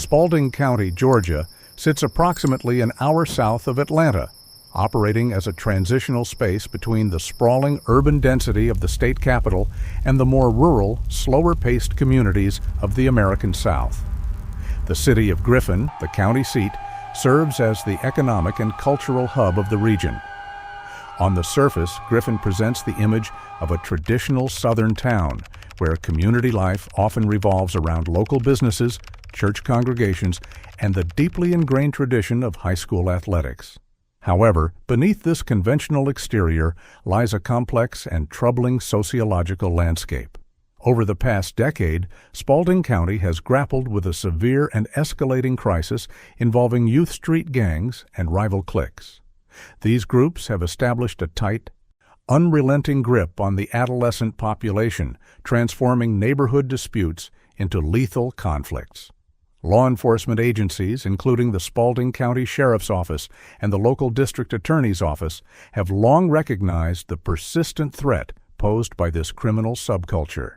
Spalding County, Georgia, sits approximately an hour south of Atlanta, operating as a transitional space between the sprawling urban density of the state capital and the more rural, slower-paced communities of the American South. The city of Griffin, the county seat, serves as the economic and cultural hub of the region. On the surface, Griffin presents the image of a traditional southern town, where community life often revolves around local businesses, church congregations, and the deeply ingrained tradition of high school athletics. However, beneath this conventional exterior lies a complex and troubling sociological landscape. Over the past decade, Spalding County has grappled with a severe and escalating crisis involving youth street gangs and rival cliques. These groups have established a tight, unrelenting grip on the adolescent population, transforming neighborhood disputes into lethal conflicts. Law enforcement agencies, including the Spalding County Sheriff's Office and the local district attorney's office, have long recognized the persistent threat posed by this criminal subculture.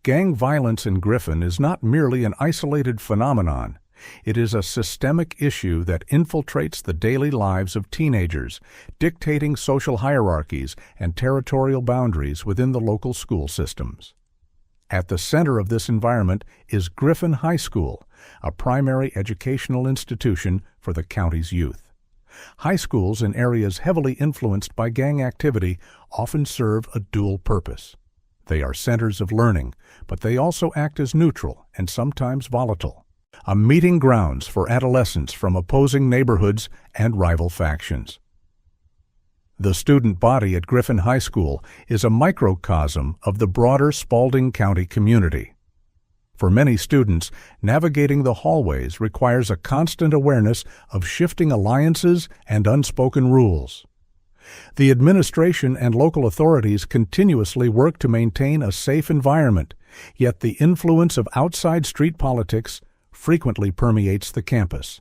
Gang violence in Griffin is not merely an isolated phenomenon. It is a systemic issue that infiltrates the daily lives of teenagers, dictating social hierarchies and territorial boundaries within the local school systems. At the center of this environment is Griffin High School, a primary educational institution for the county's youth. High schools in areas heavily influenced by gang activity often serve a dual purpose. They are centers of learning, but they also act as neutral and sometimes volatile, a meeting grounds for adolescents from opposing neighborhoods and rival factions. The student body at Griffin High School is a microcosm of the broader Spalding County community. For many students, navigating the hallways requires a constant awareness of shifting alliances and unspoken rules. The administration and local authorities continuously work to maintain a safe environment, yet the influence of outside street politics frequently permeates the campus.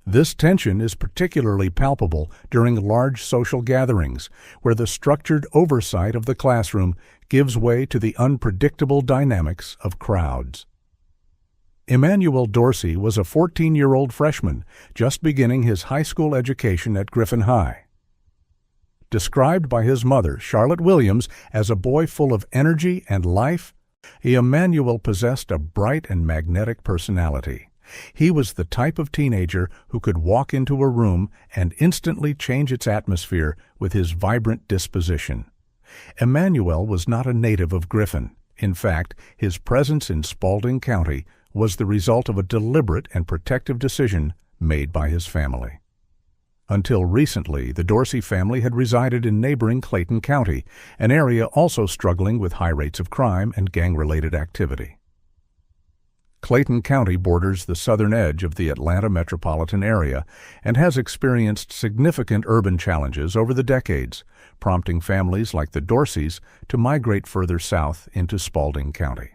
This tension is particularly palpable during large social gatherings, where the structured oversight of the classroom gives way to the unpredictable dynamics of crowds. Emmanuel Dorsey was a 14-year-old freshman just beginning his high school education at Griffin High. Described by his mother, Charlotte Williams, as a boy full of energy and life, Emmanuel possessed a bright and magnetic personality. He was the type of teenager who could walk into a room and instantly change its atmosphere with his vibrant disposition. Emmanuel was not a native of Griffin. In fact, his presence in Spalding County was the result of a deliberate and protective decision made by his family. Until recently, the Dorsey family had resided in neighboring Clayton County, an area also struggling with high rates of crime and gang-related activity. Clayton County borders the southern edge of the Atlanta metropolitan area and has experienced significant urban challenges over the decades, prompting families like the Dorseys to migrate further south into Spalding County.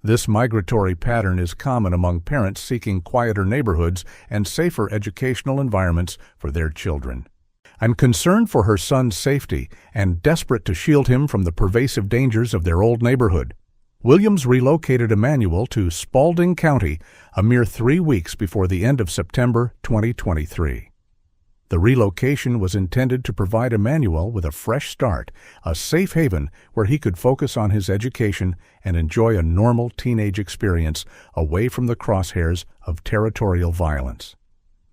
This migratory pattern is common among parents seeking quieter neighborhoods and safer educational environments for their children. And concerned for her son's safety and desperate to shield him from the pervasive dangers of their old neighborhood, Williams relocated Emmanuel to Spalding County a mere 3 weeks before the end of September 2023. The relocation was intended to provide Emmanuel with a fresh start, a safe haven where he could focus on his education and enjoy a normal teenage experience away from the crosshairs of territorial violence.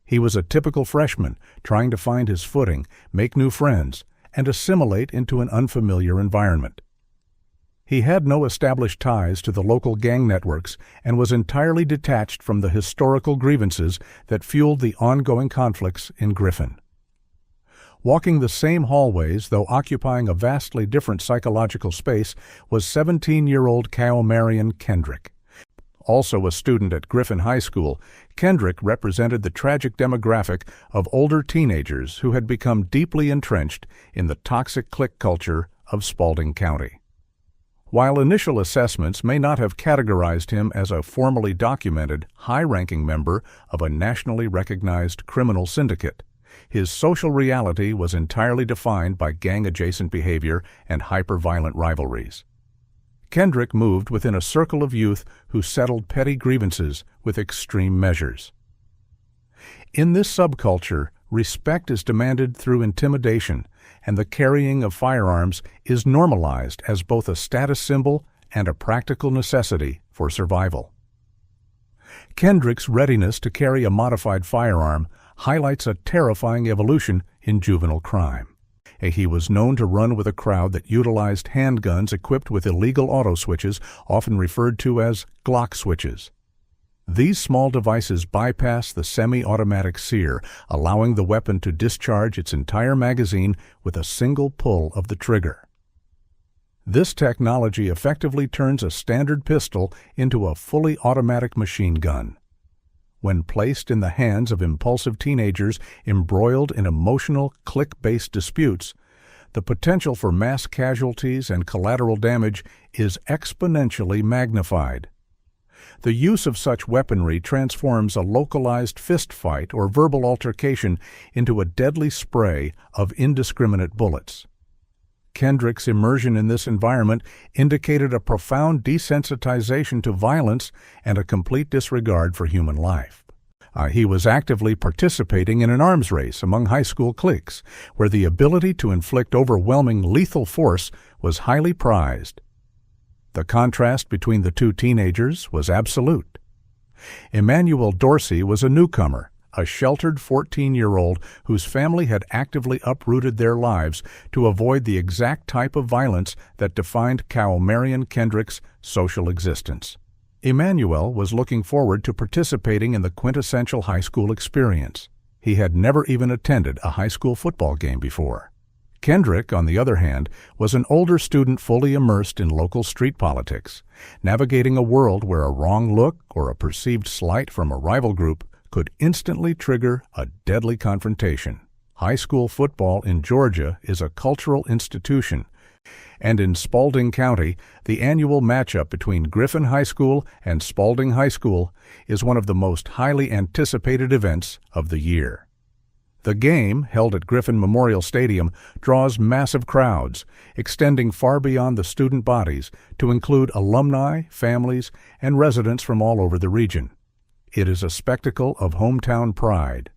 He was a typical freshman trying to find his footing, make new friends, and assimilate into an unfamiliar environment. He had no established ties to the local gang networks and was entirely detached from the historical grievances that fueled the ongoing conflicts in Griffin. Walking the same hallways, though occupying a vastly different psychological space, was 17-year-old Kaomarion Kendrick. Also a student at Griffin High School, Kendrick represented the tragic demographic of older teenagers who had become deeply entrenched in the toxic clique culture of Spalding County. While initial assessments may not have categorized him as a formally documented, high-ranking member of a nationally recognized criminal syndicate, his social reality was entirely defined by gang-adjacent behavior and hyper-violent rivalries. Kendrick moved within a circle of youth who settled petty grievances with extreme measures. In this subculture, respect is demanded through intimidation, and the carrying of firearms is normalized as both a status symbol and a practical necessity for survival. Kendrick's readiness to carry a modified firearm highlights a terrifying evolution in juvenile crime. He was known to run with a crowd that utilized handguns equipped with illegal auto switches, often referred to as Glock switches. These small devices bypass the semi-automatic sear, allowing the weapon to discharge its entire magazine with a single pull of the trigger. This technology effectively turns a standard pistol into a fully automatic machine gun. When placed in the hands of impulsive teenagers embroiled in emotional, clique-based disputes, the potential for mass casualties and collateral damage is exponentially magnified. The use of such weaponry transforms a localized fist fight or verbal altercation into a deadly spray of indiscriminate bullets. Kendrick's immersion in this environment indicated a profound desensitization to violence and a complete disregard for human life. He was actively participating in an arms race among high school cliques, where the ability to inflict overwhelming lethal force was highly prized. The contrast between the two teenagers was absolute. Emmanuel Dorsey was a newcomer, a sheltered 14-year-old whose family had actively uprooted their lives to avoid the exact type of violence that defined Kaomarion Kendrick's social existence. Emmanuel was looking forward to participating in the quintessential high school experience. He had never even attended a high school football game before. Kendrick, on the other hand, was an older student fully immersed in local street politics, navigating a world where a wrong look or a perceived slight from a rival group could instantly trigger a deadly confrontation. High school football in Georgia is a cultural institution, and in Spalding County, the annual matchup between Griffin High School and Spalding High School is one of the most highly anticipated events of the year. The game, held at Griffin Memorial Stadium, draws massive crowds, extending far beyond the student bodies to include alumni, families, and residents from all over the region. It is a spectacle of hometown pride.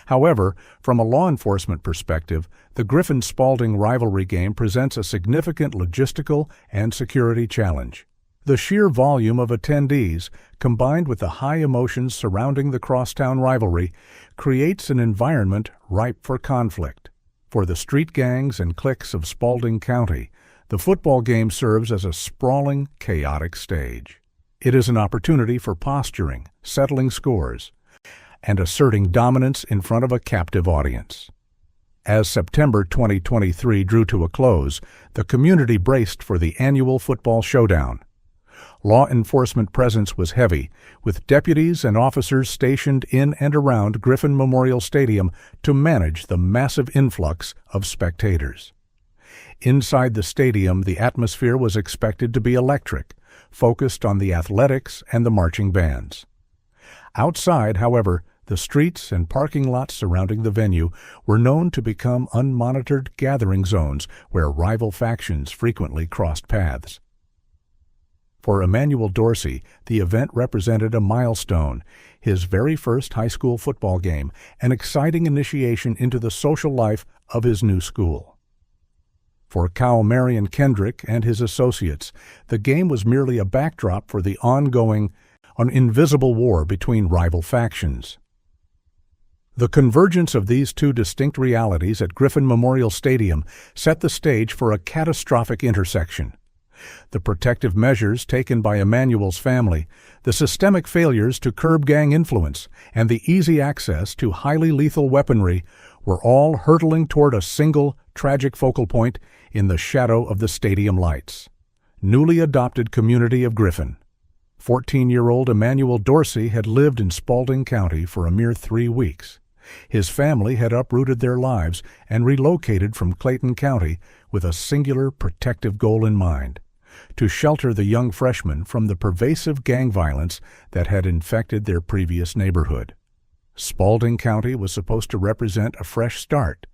However, from a law enforcement perspective, the Griffin-Spalding rivalry game presents a significant logistical and security challenge. The sheer volume of attendees, combined with the high emotions surrounding the crosstown rivalry, creates an environment ripe for conflict. For the street gangs and cliques of Spalding County, the football game serves as a sprawling, chaotic stage. It is an opportunity for posturing, settling scores, and asserting dominance in front of a captive audience. As September 2023 drew to a close, the community braced for the annual football showdown. Law enforcement presence was heavy, with deputies and officers stationed in and around Griffin Memorial Stadium to manage the massive influx of spectators. Inside the stadium, the atmosphere was expected to be electric, focused on the athletics and the marching bands. Outside, however, the streets and parking lots surrounding the venue were known to become unmonitored gathering zones where rival factions frequently crossed paths. For Emmanuel Dorsey, the event represented a milestone, his very first high school football game, an exciting initiation into the social life of his new school. For Kaomarion Kendrick and his associates, the game was merely a backdrop for the ongoing, invisible war between rival factions. The convergence of these two distinct realities at Griffin Memorial Stadium set the stage for a catastrophic intersection. The protective measures taken by Emmanuel's family, the systemic failures to curb gang influence, and the easy access to highly lethal weaponry were all hurtling toward a single, tragic focal point in the shadow of the stadium lights. Newly adopted community of Griffin. 14-year-old Emmanuel Dorsey had lived in Spalding County for a mere 3 weeks. His family had uprooted their lives and relocated from Clayton County with a singular protective goal in mind: to shelter the young freshman from the pervasive gang violence that had infected their previous neighborhood. Spalding County was supposed to represent a fresh start,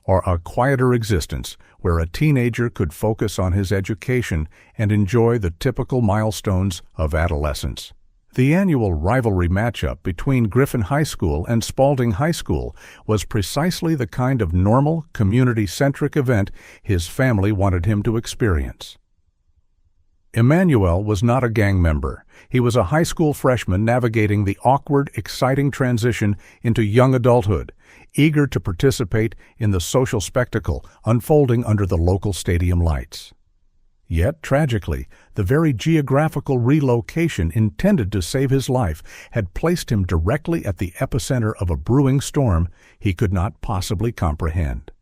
or a quieter existence where a teenager could focus on his education and enjoy the typical milestones of adolescence. The annual rivalry matchup between Griffin High School and Spalding High School was precisely the kind of normal, community-centric event his family wanted him to experience. Emmanuel was not a gang member. He was a high school freshman navigating the awkward, exciting transition into young adulthood, eager to participate in the social spectacle unfolding under the local stadium lights. Yet, tragically, the very geographical relocation intended to save his life had placed him directly at the epicenter of a brewing storm he could not possibly comprehend.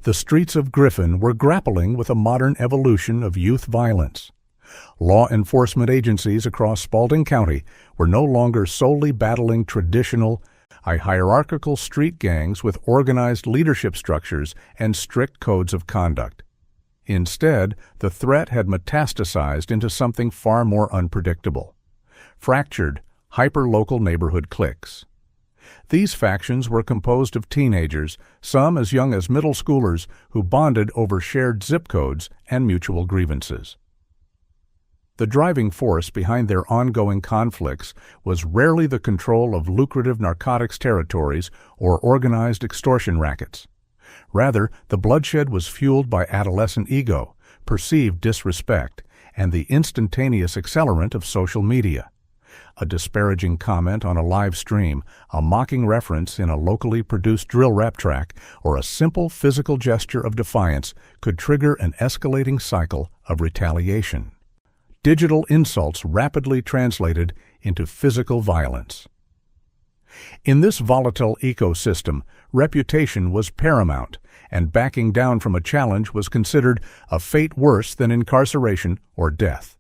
The streets of Griffin were grappling with a modern evolution of youth violence. Law enforcement agencies across Spalding County were no longer solely battling traditional, hierarchical street gangs with organized leadership structures and strict codes of conduct. Instead, the threat had metastasized into something far more unpredictable: fractured, hyper-local neighborhood cliques. These factions were composed of teenagers, some as young as middle schoolers, who bonded over shared zip codes and mutual grievances. The driving force behind their ongoing conflicts was rarely the control of lucrative narcotics territories or organized extortion rackets. Rather, the bloodshed was fueled by adolescent ego, perceived disrespect, and the instantaneous accelerant of social media. A disparaging comment on a live stream, a mocking reference in a locally produced drill rap track, or a simple physical gesture of defiance could trigger an escalating cycle of retaliation. Digital insults rapidly translated into physical violence. In this volatile ecosystem, reputation was paramount, and backing down from a challenge was considered a fate worse than incarceration or death.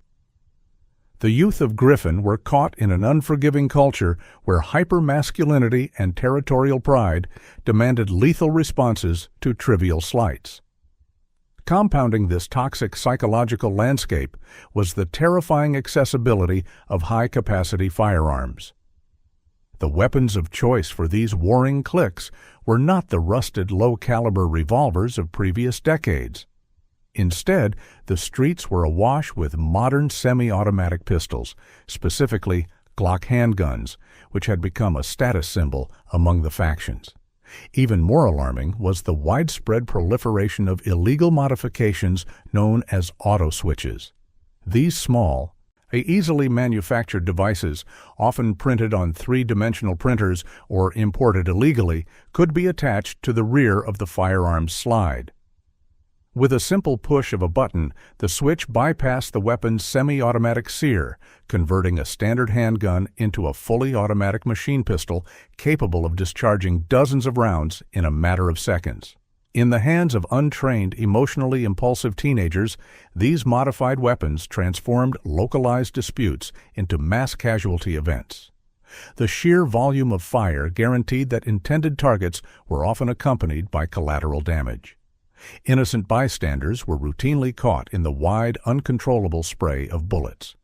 The youth of Griffin were caught in an unforgiving culture where hypermasculinity and territorial pride demanded lethal responses to trivial slights. Compounding this toxic psychological landscape was the terrifying accessibility of high-capacity firearms. The weapons of choice for these warring cliques were not the rusted low-caliber revolvers of previous decades. Instead, the streets were awash with modern semi-automatic pistols, specifically Glock handguns, which had become a status symbol among the factions. Even more alarming was the widespread proliferation of illegal modifications known as auto switches. These small, easily manufactured devices, often printed on three-dimensional printers or imported illegally, could be attached to the rear of the firearm's slide. With a simple push of a button, the switch bypassed the weapon's semi-automatic sear, converting a standard handgun into a fully automatic machine pistol capable of discharging dozens of rounds in a matter of seconds. In the hands of untrained, emotionally impulsive teenagers, these modified weapons transformed localized disputes into mass casualty events. The sheer volume of fire guaranteed that intended targets were often accompanied by collateral damage. Innocent bystanders were routinely caught in the wide, uncontrollable spray of bullets.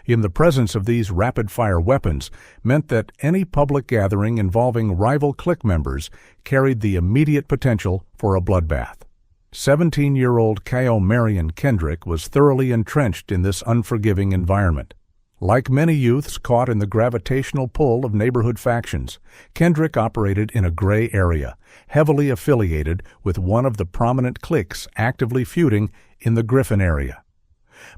In the presence of these rapid-fire weapons meant that any public gathering involving rival clique members carried the immediate potential for a bloodbath. 17-year-old Kaomarion Kendrick was thoroughly entrenched in this unforgiving environment. Like many youths caught in the gravitational pull of neighborhood factions, Kendrick operated in a gray area, heavily affiliated with one of the prominent cliques actively feuding in the Griffin area.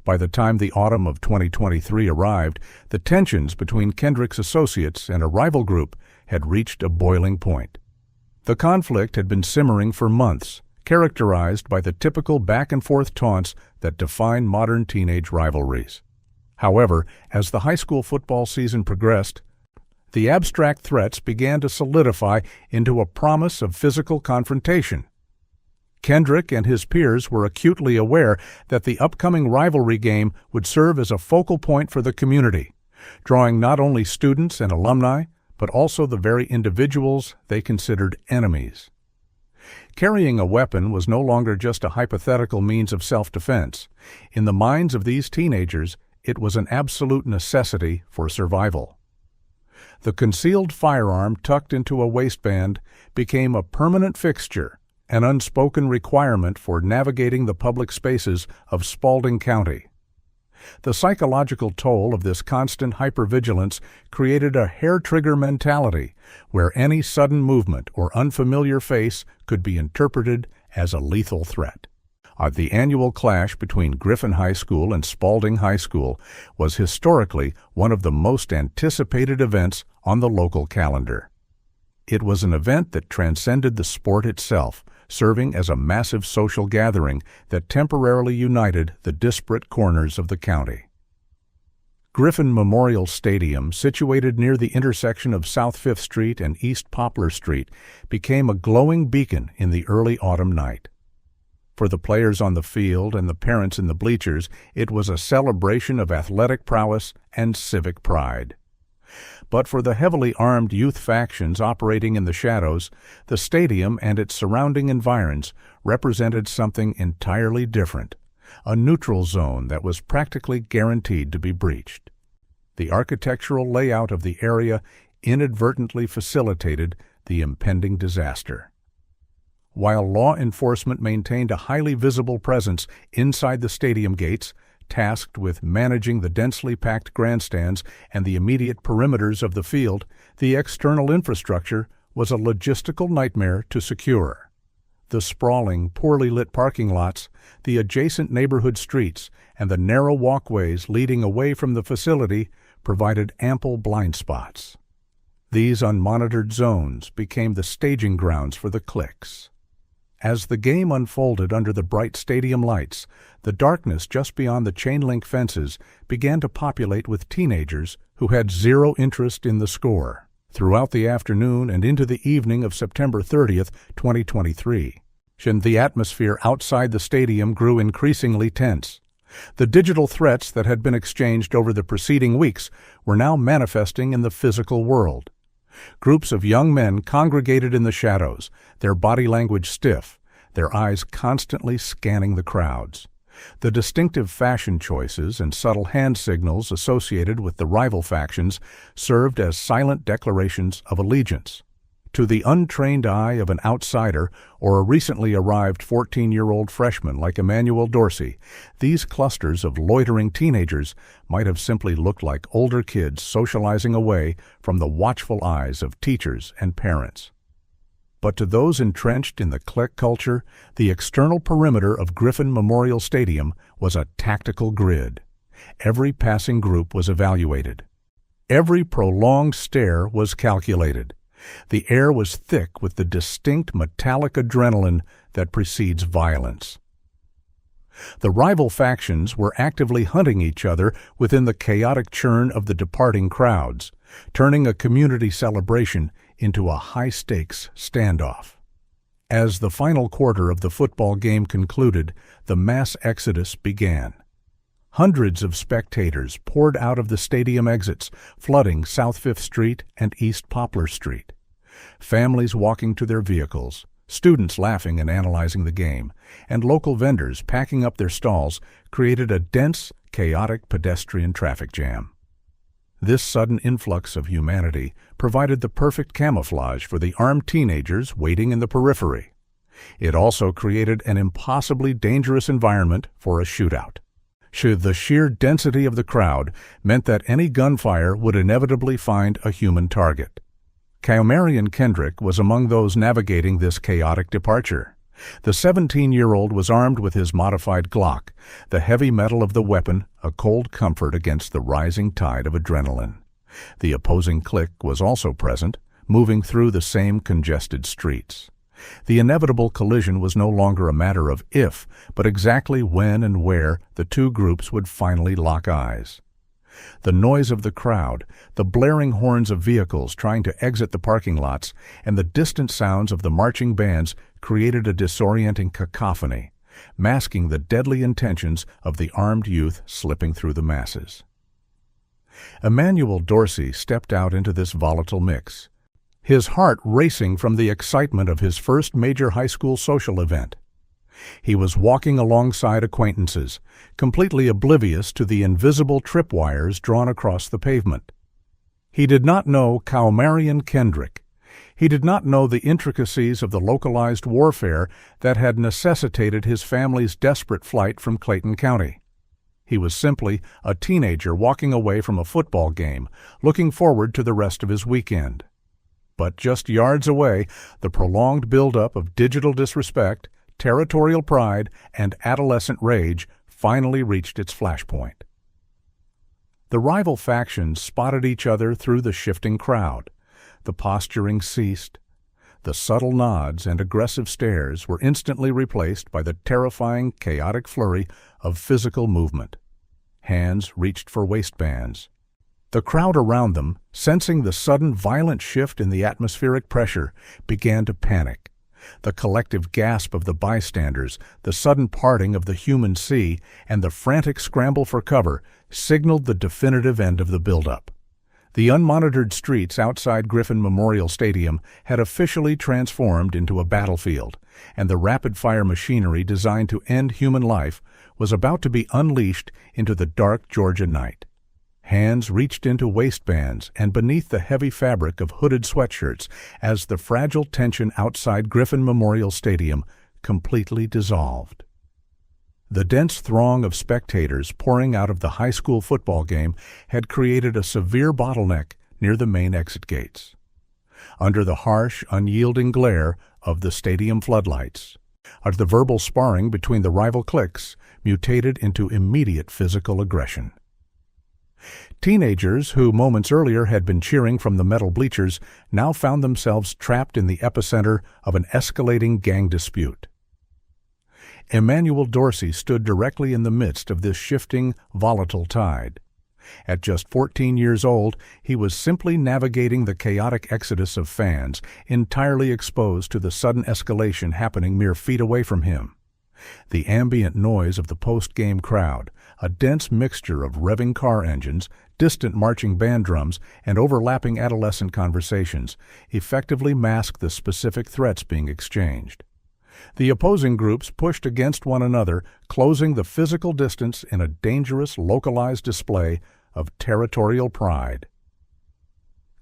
By the time the autumn of 2023 arrived, the tensions between Kendrick's associates and a rival group had reached a boiling point. The conflict had been simmering for months, characterized by the typical back-and-forth taunts that define modern teenage rivalries. However, as the high school football season progressed, the abstract threats began to solidify into a promise of physical confrontation. Kendrick and his peers were acutely aware that the upcoming rivalry game would serve as a focal point for the community, drawing not only students and alumni, but also the very individuals they considered enemies. Carrying a weapon was no longer just a hypothetical means of self-defense. In the minds of these teenagers, it was an absolute necessity for survival. The concealed firearm tucked into a waistband became a permanent fixture, an unspoken requirement for navigating the public spaces of Spalding County. The psychological toll of this constant hypervigilance created a hair-trigger mentality where any sudden movement or unfamiliar face could be interpreted as a lethal threat. The annual clash between Griffin High School and Spalding High School was historically one of the most anticipated events on the local calendar. It was an event that transcended the sport itself, serving as a massive social gathering that temporarily united the disparate corners of the county. Griffin Memorial Stadium, situated near the intersection of South 5th Street and East Poplar Street, became a glowing beacon in the early autumn night. For the players on the field and the parents in the bleachers, it was a celebration of athletic prowess and civic pride. But for the heavily armed youth factions operating in the shadows, the stadium and its surrounding environs represented something entirely different, a neutral zone that was practically guaranteed to be breached. The architectural layout of the area inadvertently facilitated the impending disaster. While law enforcement maintained a highly visible presence inside the stadium gates, tasked with managing the densely packed grandstands and the immediate perimeters of the field, the external infrastructure was a logistical nightmare to secure. The sprawling, poorly lit parking lots, the adjacent neighborhood streets, and the narrow walkways leading away from the facility provided ample blind spots. These unmonitored zones became the staging grounds for the cliques. As the game unfolded under the bright stadium lights, the darkness just beyond the chain-link fences began to populate with teenagers who had zero interest in the score. Throughout the afternoon and into the evening of September 30th, 2023, the atmosphere outside the stadium grew increasingly tense. The digital threats that had been exchanged over the preceding weeks were now manifesting in the physical world. Groups of young men congregated in the shadows, their body language stiff, their eyes constantly scanning the crowds. The distinctive fashion choices and subtle hand signals associated with the rival factions served as silent declarations of allegiance. To the untrained eye of an outsider or a recently arrived 14-year-old freshman like Emmanuel Dorsey, these clusters of loitering teenagers might have simply looked like older kids socializing away from the watchful eyes of teachers and parents. But to those entrenched in the clique culture, the external perimeter of Griffin Memorial Stadium was a tactical grid. Every passing group was evaluated. Every prolonged stare was calculated. The air was thick with the distinct metallic adrenaline that precedes violence. The rival factions were actively hunting each other within the chaotic churn of the departing crowds, turning a community celebration into a high-stakes standoff. As the final quarter of the football game concluded, the mass exodus began. Hundreds of spectators poured out of the stadium exits, flooding South 5th Street and East Poplar Street. Families walking to their vehicles, students laughing and analyzing the game, and local vendors packing up their stalls created a dense, chaotic pedestrian traffic jam. This sudden influx of humanity provided the perfect camouflage for the armed teenagers waiting in the periphery. It also created an impossibly dangerous environment for a shootout. The sheer density of the crowd meant that any gunfire would inevitably find a human target. Kaomarion Kendrick was among those navigating this chaotic departure. The 17-year-old was armed with his modified Glock, the heavy metal of the weapon a cold comfort against the rising tide of adrenaline. The opposing clique was also present, moving through the same congested streets. The inevitable collision was no longer a matter of if, but exactly when and where the two groups would finally lock eyes. The noise of the crowd, the blaring horns of vehicles trying to exit the parking lots, and the distant sounds of the marching bands created a disorienting cacophony, masking the deadly intentions of the armed youth slipping through the masses. Emmanuel Dorsey stepped out into this volatile mix, his heart racing from the excitement of his first major high school social event. He was walking alongside acquaintances, completely oblivious to the invisible tripwires drawn across the pavement. He did not know Kaomarion Kendrick. He did not know the intricacies of the localized warfare that had necessitated his family's desperate flight from Clayton County. He was simply a teenager walking away from a football game, looking forward to the rest of his weekend. But just yards away, the prolonged buildup of digital disrespect, territorial pride, and adolescent rage finally reached its flashpoint. The rival factions spotted each other through the shifting crowd. The posturing ceased. The subtle nods and aggressive stares were instantly replaced by the terrifying, chaotic flurry of physical movement. Hands reached for waistbands. The crowd around them, sensing the sudden violent shift in the atmospheric pressure, began to panic. The collective gasp of the bystanders, the sudden parting of the human sea, and the frantic scramble for cover signaled the definitive end of the buildup. The unmonitored streets outside Griffin Memorial Stadium had officially transformed into a battlefield, and the rapid-fire machinery designed to end human life was about to be unleashed into the dark Georgia night. Hands reached into waistbands and beneath the heavy fabric of hooded sweatshirts as the fragile tension outside Griffin Memorial Stadium completely dissolved. The dense throng of spectators pouring out of the high school football game had created a severe bottleneck near the main exit gates. Under the harsh, unyielding glare of the stadium floodlights, the verbal sparring between the rival cliques mutated into immediate physical aggression. Teenagers who moments earlier had been cheering from the metal bleachers now found themselves trapped in the epicenter of an escalating gang dispute. Emmanuel Dorsey stood directly in the midst of this shifting, volatile tide. At just 14 years old, he was simply navigating the chaotic exodus of fans, entirely exposed to the sudden escalation happening mere feet away from him. The ambient noise of the post-game crowd, a dense mixture of revving car engines, distant marching band drums, and overlapping adolescent conversations, effectively masked the specific threats being exchanged. The opposing groups pushed against one another, closing the physical distance in a dangerous, localized display of territorial pride.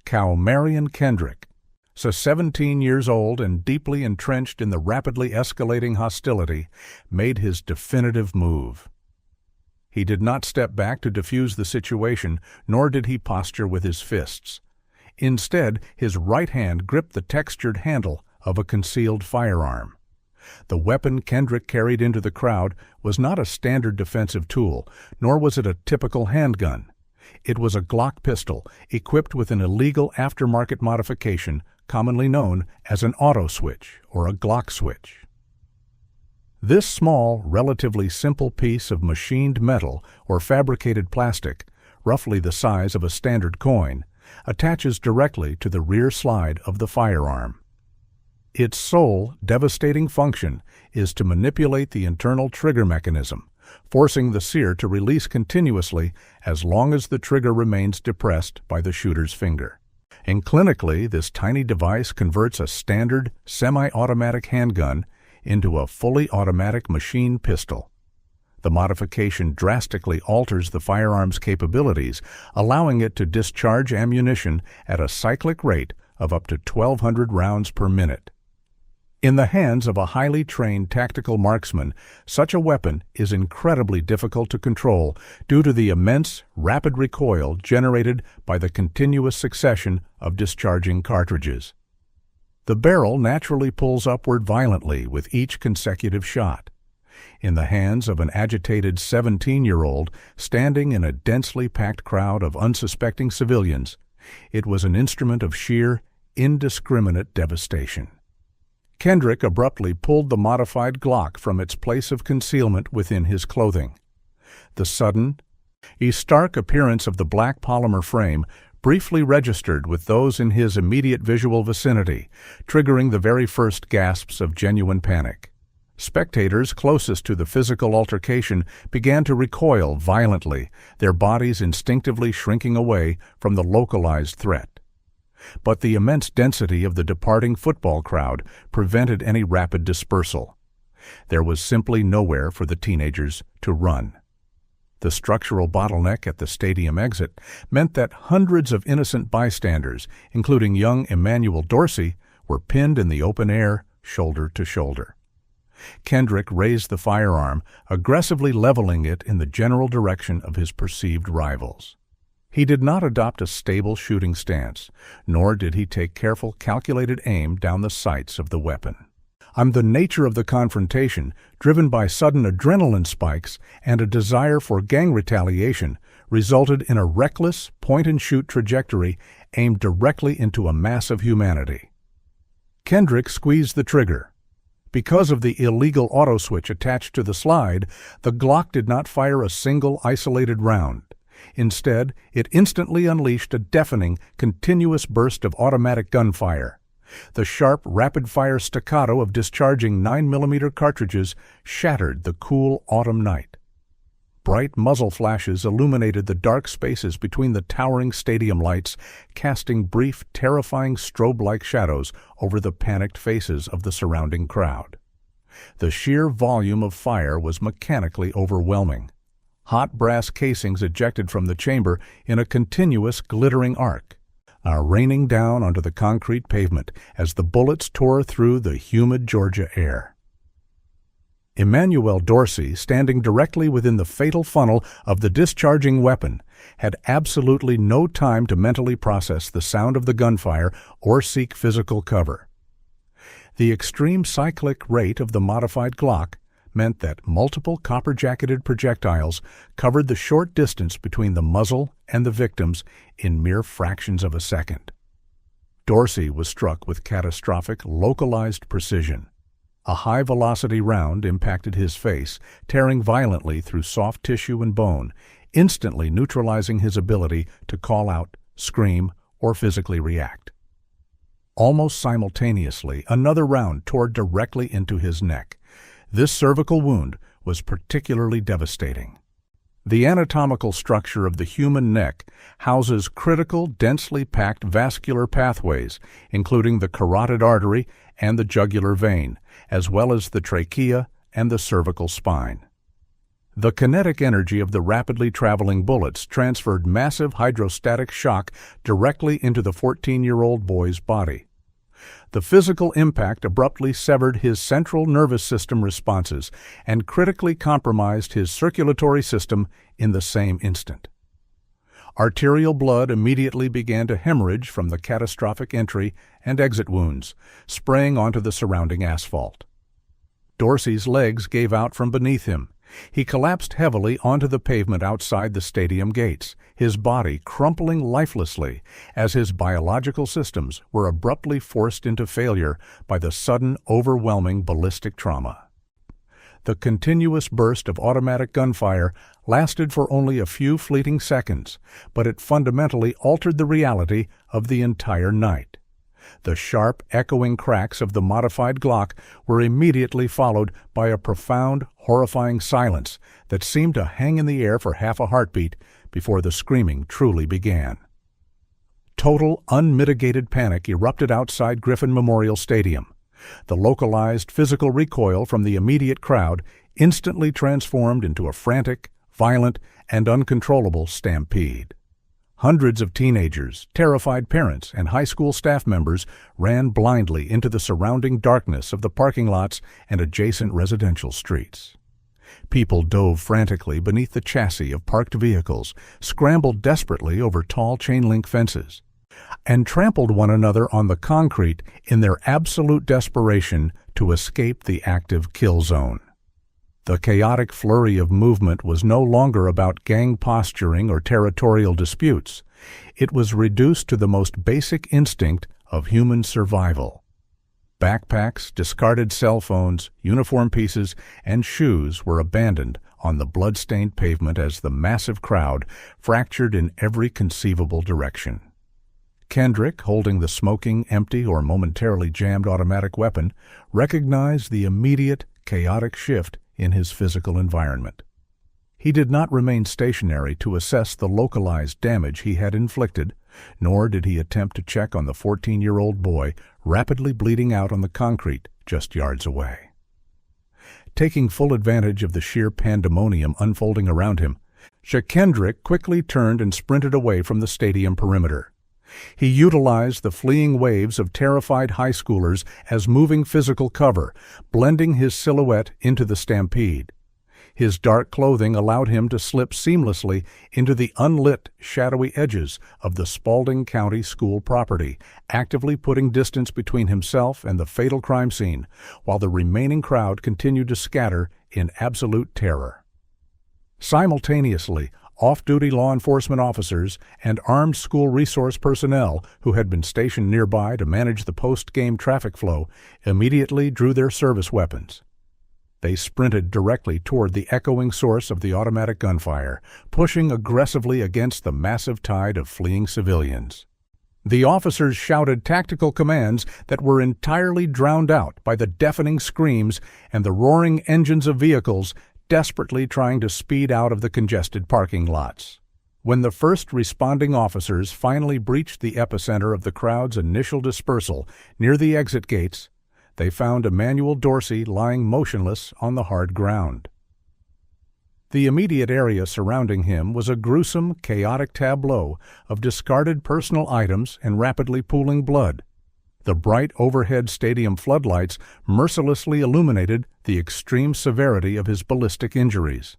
Kaomarion Kendrick, so 17 years old and deeply entrenched in the rapidly escalating hostility, made his definitive move. He did not step back to defuse the situation, nor did he posture with his fists. Instead, his right hand gripped the textured handle of a concealed firearm. The weapon Kendrick carried into the crowd was not a standard defensive tool, nor was it a typical handgun. It was a Glock pistol, equipped with an illegal aftermarket modification commonly known as an auto switch or a Glock switch. This small, relatively simple piece of machined metal or fabricated plastic, roughly the size of a standard coin, attaches directly to the rear slide of the firearm. Its sole, devastating function is to manipulate the internal trigger mechanism, forcing the sear to release continuously as long as the trigger remains depressed by the shooter's finger. And clinically, this tiny device converts a standard, semi-automatic handgun into a fully automatic machine pistol. The modification drastically alters the firearm's capabilities, allowing it to discharge ammunition at a cyclic rate of up to 1,200 rounds per minute. In the hands of a highly trained tactical marksman, such a weapon is incredibly difficult to control due to the immense, rapid recoil generated by the continuous succession of discharging cartridges. The barrel naturally pulls upward violently with each consecutive shot. In the hands of an agitated 17-year-old standing in a densely packed crowd of unsuspecting civilians, it was an instrument of sheer, indiscriminate devastation. Kendrick abruptly pulled the modified Glock from its place of concealment within his clothing. The sudden, stark appearance of the black polymer frame briefly registered with those in his immediate visual vicinity, triggering the very first gasps of genuine panic. Spectators closest to the physical altercation began to recoil violently, their bodies instinctively shrinking away from the localized threat. But the immense density of the departing football crowd prevented any rapid dispersal. There was simply nowhere for the teenagers to run. The structural bottleneck at the stadium exit meant that hundreds of innocent bystanders, including young Emmanuel Dorsey, were pinned in the open air, shoulder to shoulder. Kendrick raised the firearm, aggressively leveling it in the general direction of his perceived rivals. He did not adopt a stable shooting stance, nor did he take careful, calculated aim down the sights of the weapon. The nature of the confrontation, driven by sudden adrenaline spikes and a desire for gang retaliation, resulted in a reckless point-and-shoot trajectory aimed directly into a mass of humanity. Kendrick squeezed the trigger. Because of the illegal auto switch attached to the slide, the Glock did not fire a single isolated round. Instead, it instantly unleashed a deafening, continuous burst of automatic gunfire. The sharp, rapid-fire staccato of discharging 9mm cartridges shattered the cool autumn night. Bright muzzle flashes illuminated the dark spaces between the towering stadium lights, casting brief, terrifying strobe-like shadows over the panicked faces of the surrounding crowd. The sheer volume of fire was mechanically overwhelming. Hot brass casings ejected from the chamber in a continuous, glittering arc, raining down onto the concrete pavement as the bullets tore through the humid Georgia air. Emmanuel Dorsey, standing directly within the fatal funnel of the discharging weapon, had absolutely no time to mentally process the sound of the gunfire or seek physical cover. The extreme cyclic rate of the modified Glock meant that multiple copper-jacketed projectiles covered the short distance between the muzzle and the victims in mere fractions of a second. Dorsey was struck with catastrophic, localized precision. A high-velocity round impacted his face, tearing violently through soft tissue and bone, instantly neutralizing his ability to call out, scream, or physically react. Almost simultaneously, another round tore directly into his neck. This cervical wound was particularly devastating. The anatomical structure of the human neck houses critical, densely packed vascular pathways, including the carotid artery and the jugular vein, as well as the trachea and the cervical spine. The kinetic energy of the rapidly traveling bullets transferred massive hydrostatic shock directly into the 14-year-old boy's body. The physical impact abruptly severed his central nervous system responses and critically compromised his circulatory system in the same instant. Arterial blood immediately began to hemorrhage from the catastrophic entry and exit wounds, spraying onto the surrounding asphalt. Dorsey's legs gave out from beneath him. He collapsed heavily onto the pavement outside the stadium gates, his body crumpling lifelessly as his biological systems were abruptly forced into failure by the sudden, overwhelming ballistic trauma. The continuous burst of automatic gunfire lasted for only a few fleeting seconds, but it fundamentally altered the reality of the entire night. The sharp, echoing cracks of the modified Glock were immediately followed by a profound, horrifying silence that seemed to hang in the air for half a heartbeat before the screaming truly began. Total, unmitigated panic erupted outside Griffin Memorial Stadium. The localized physical recoil from the immediate crowd instantly transformed into a frantic, violent, and uncontrollable stampede. Hundreds of teenagers, terrified parents, and high school staff members ran blindly into the surrounding darkness of the parking lots and adjacent residential streets. People dove frantically beneath the chassis of parked vehicles, scrambled desperately over tall chain-link fences, and trampled one another on the concrete in their absolute desperation to escape the active kill zone. The chaotic flurry of movement was no longer about gang posturing or territorial disputes. It was reduced to the most basic instinct of human survival. Backpacks, discarded cell phones, uniform pieces, and shoes were abandoned on the blood-stained pavement as the massive crowd fractured in every conceivable direction. Kendrick, holding the smoking, empty, or momentarily jammed automatic weapon, recognized the immediate, chaotic shift in his physical environment. He did not remain stationary to assess the localized damage he had inflicted, nor did he attempt to check on the 14-year-old boy rapidly bleeding out on the concrete just yards away. Taking full advantage of the sheer pandemonium unfolding around him, Kendrick quickly turned and sprinted away from the stadium perimeter. He utilized the fleeing waves of terrified high schoolers as moving physical cover, blending his silhouette into the stampede. His dark clothing allowed him to slip seamlessly into the unlit, shadowy edges of the Spalding County school property, actively putting distance between himself and the fatal crime scene, while the remaining crowd continued to scatter in absolute terror. Simultaneously, off-duty law enforcement officers and armed school resource personnel who had been stationed nearby to manage the post-game traffic flow immediately drew their service weapons. They sprinted directly toward the echoing source of the automatic gunfire, pushing aggressively against the massive tide of fleeing civilians. The officers shouted tactical commands that were entirely drowned out by the deafening screams and the roaring engines of vehicles desperately trying to speed out of the congested parking lots. When the first responding officers finally breached the epicenter of the crowd's initial dispersal near the exit gates, they found Emmanuel Dorsey lying motionless on the hard ground. The immediate area surrounding him was a gruesome, chaotic tableau of discarded personal items and rapidly pooling blood. The bright overhead stadium floodlights mercilessly illuminated the extreme severity of his ballistic injuries.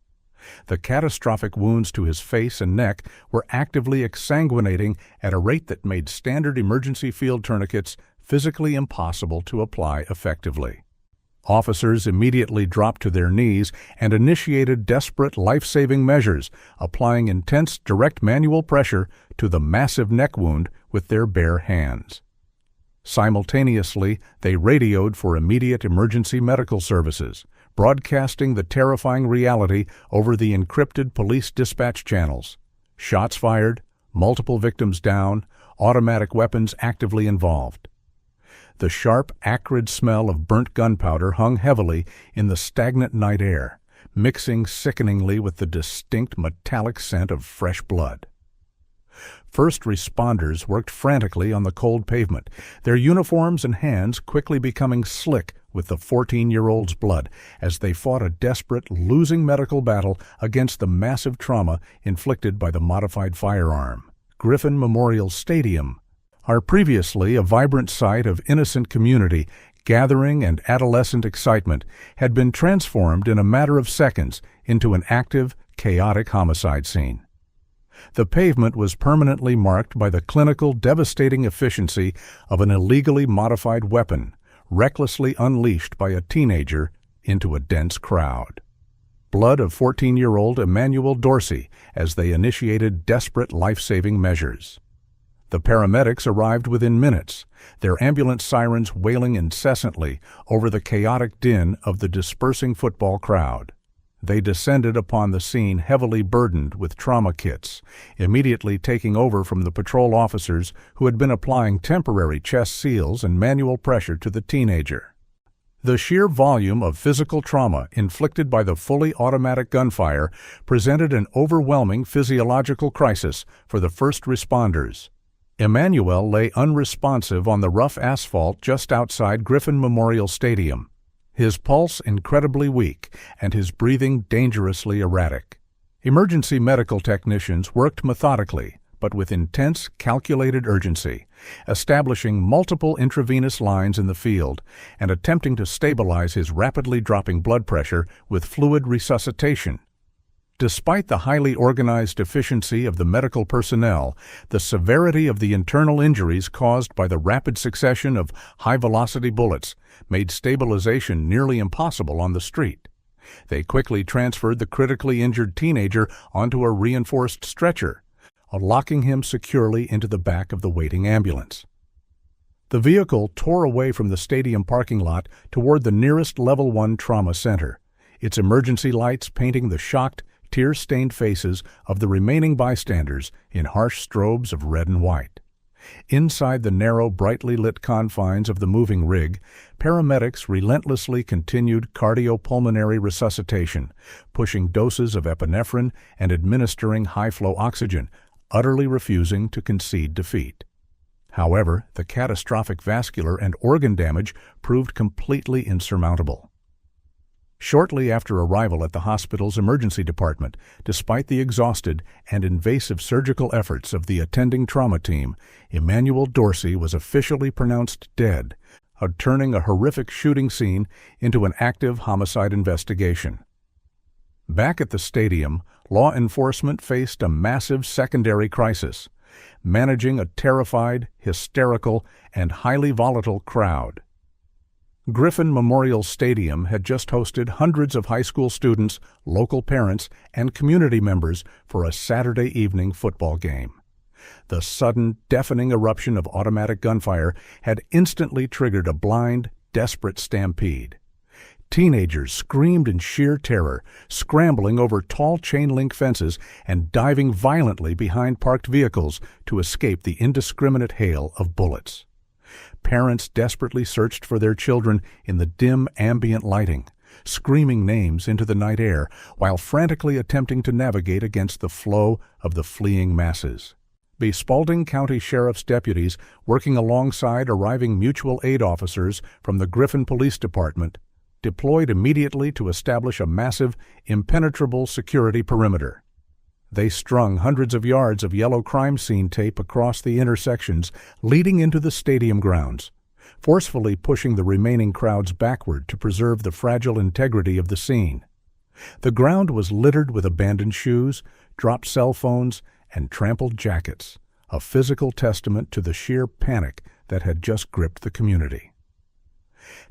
The catastrophic wounds to his face and neck were actively exsanguinating at a rate that made standard emergency field tourniquets physically impossible to apply effectively. Officers immediately dropped to their knees and initiated desperate life-saving measures, applying intense direct manual pressure to the massive neck wound with their bare hands. Simultaneously, they radioed for immediate emergency medical services, broadcasting the terrifying reality over the encrypted police dispatch channels. Shots fired, multiple victims down, automatic weapons actively involved. The sharp, acrid smell of burnt gunpowder hung heavily in the stagnant night air, mixing sickeningly with the distinct metallic scent of fresh blood. First responders worked frantically on the cold pavement, their uniforms and hands quickly becoming slick with the 14-year-old's blood as they fought a desperate, losing medical battle against the massive trauma inflicted by the modified firearm. Griffin Memorial Stadium, our previously a vibrant site of innocent community, gathering, and adolescent excitement, had been transformed in a matter of seconds into an active, chaotic homicide scene. The pavement was permanently marked by the clinical, devastating efficiency of an illegally modified weapon, recklessly unleashed by a teenager into a dense crowd. Blood of 14-year-old Emmanuel Dorsey as they initiated desperate life-saving measures. The paramedics arrived within minutes, their ambulance sirens wailing incessantly over the chaotic din of the dispersing football crowd. They descended upon the scene heavily burdened with trauma kits, immediately taking over from the patrol officers who had been applying temporary chest seals and manual pressure to the teenager. The sheer volume of physical trauma inflicted by the fully automatic gunfire presented an overwhelming physiological crisis for the first responders. Emmanuel lay unresponsive on the rough asphalt just outside Griffin Memorial Stadium, his pulse incredibly weak and his breathing dangerously erratic. Emergency medical technicians worked methodically, but with intense, calculated urgency, establishing multiple intravenous lines in the field and attempting to stabilize his rapidly dropping blood pressure with fluid resuscitation. Despite the highly organized efficiency of the medical personnel, the severity of the internal injuries caused by the rapid succession of high-velocity bullets made stabilization nearly impossible on the street. They quickly transferred the critically injured teenager onto a reinforced stretcher, locking him securely into the back of the waiting ambulance. The vehicle tore away from the stadium parking lot toward the nearest Level 1 trauma center, its emergency lights painting the shocked, tear-stained faces of the remaining bystanders in harsh strobes of red and white. Inside the narrow, brightly lit confines of the moving rig, paramedics relentlessly continued cardiopulmonary resuscitation, pushing doses of epinephrine and administering high-flow oxygen, utterly refusing to concede defeat. However, the catastrophic vascular and organ damage proved completely insurmountable. Shortly after arrival at the hospital's emergency department, despite the exhausted and invasive surgical efforts of the attending trauma team, Emmanuel Dorsey was officially pronounced dead, turning a horrific shooting scene into an active homicide investigation. Back at the stadium, law enforcement faced a massive secondary crisis, managing a terrified, hysterical, and highly volatile crowd. Griffin Memorial Stadium had just hosted hundreds of high school students, local parents, and community members for a Saturday evening football game. The sudden, deafening eruption of automatic gunfire had instantly triggered a blind, desperate stampede. Teenagers screamed in sheer terror, scrambling over tall chain-link fences and diving violently behind parked vehicles to escape the indiscriminate hail of bullets. Parents desperately searched for their children in the dim ambient lighting, screaming names into the night air while frantically attempting to navigate against the flow of the fleeing masses. Spalding County Sheriff's deputies, working alongside arriving mutual aid officers from the Griffin Police Department, deployed immediately to establish a massive, impenetrable security perimeter. They strung hundreds of yards of yellow crime scene tape across the intersections leading into the stadium grounds, forcefully pushing the remaining crowds backward to preserve the fragile integrity of the scene. The ground was littered with abandoned shoes, dropped cell phones, and trampled jackets, a physical testament to the sheer panic that had just gripped the community.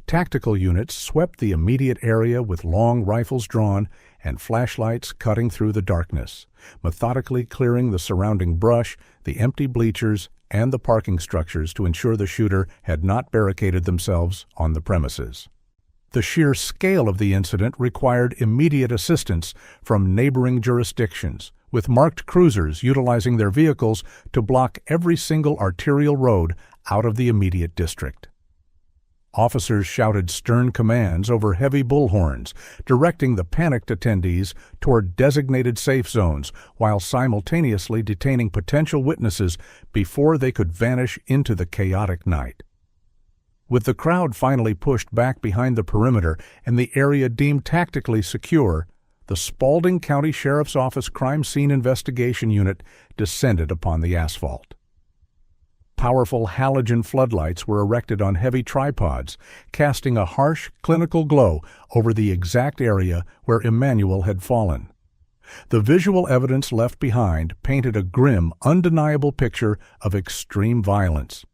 Tactical units swept the immediate area with long rifles drawn and flashlights cutting through the darkness, methodically clearing the surrounding brush, the empty bleachers, and the parking structures to ensure the shooter had not barricaded themselves on the premises. The sheer scale of the incident required immediate assistance from neighboring jurisdictions, with marked cruisers utilizing their vehicles to block every single arterial road out of the immediate district. Officers shouted stern commands over heavy bullhorns, directing the panicked attendees toward designated safe zones while simultaneously detaining potential witnesses before they could vanish into the chaotic night. With the crowd finally pushed back behind the perimeter and the area deemed tactically secure, the Spalding County Sheriff's Office Crime Scene Investigation Unit descended upon the asphalt. Powerful halogen floodlights were erected on heavy tripods, casting a harsh, clinical glow over the exact area where Emmanuel had fallen. The visual evidence left behind painted a grim, undeniable picture of extreme violence.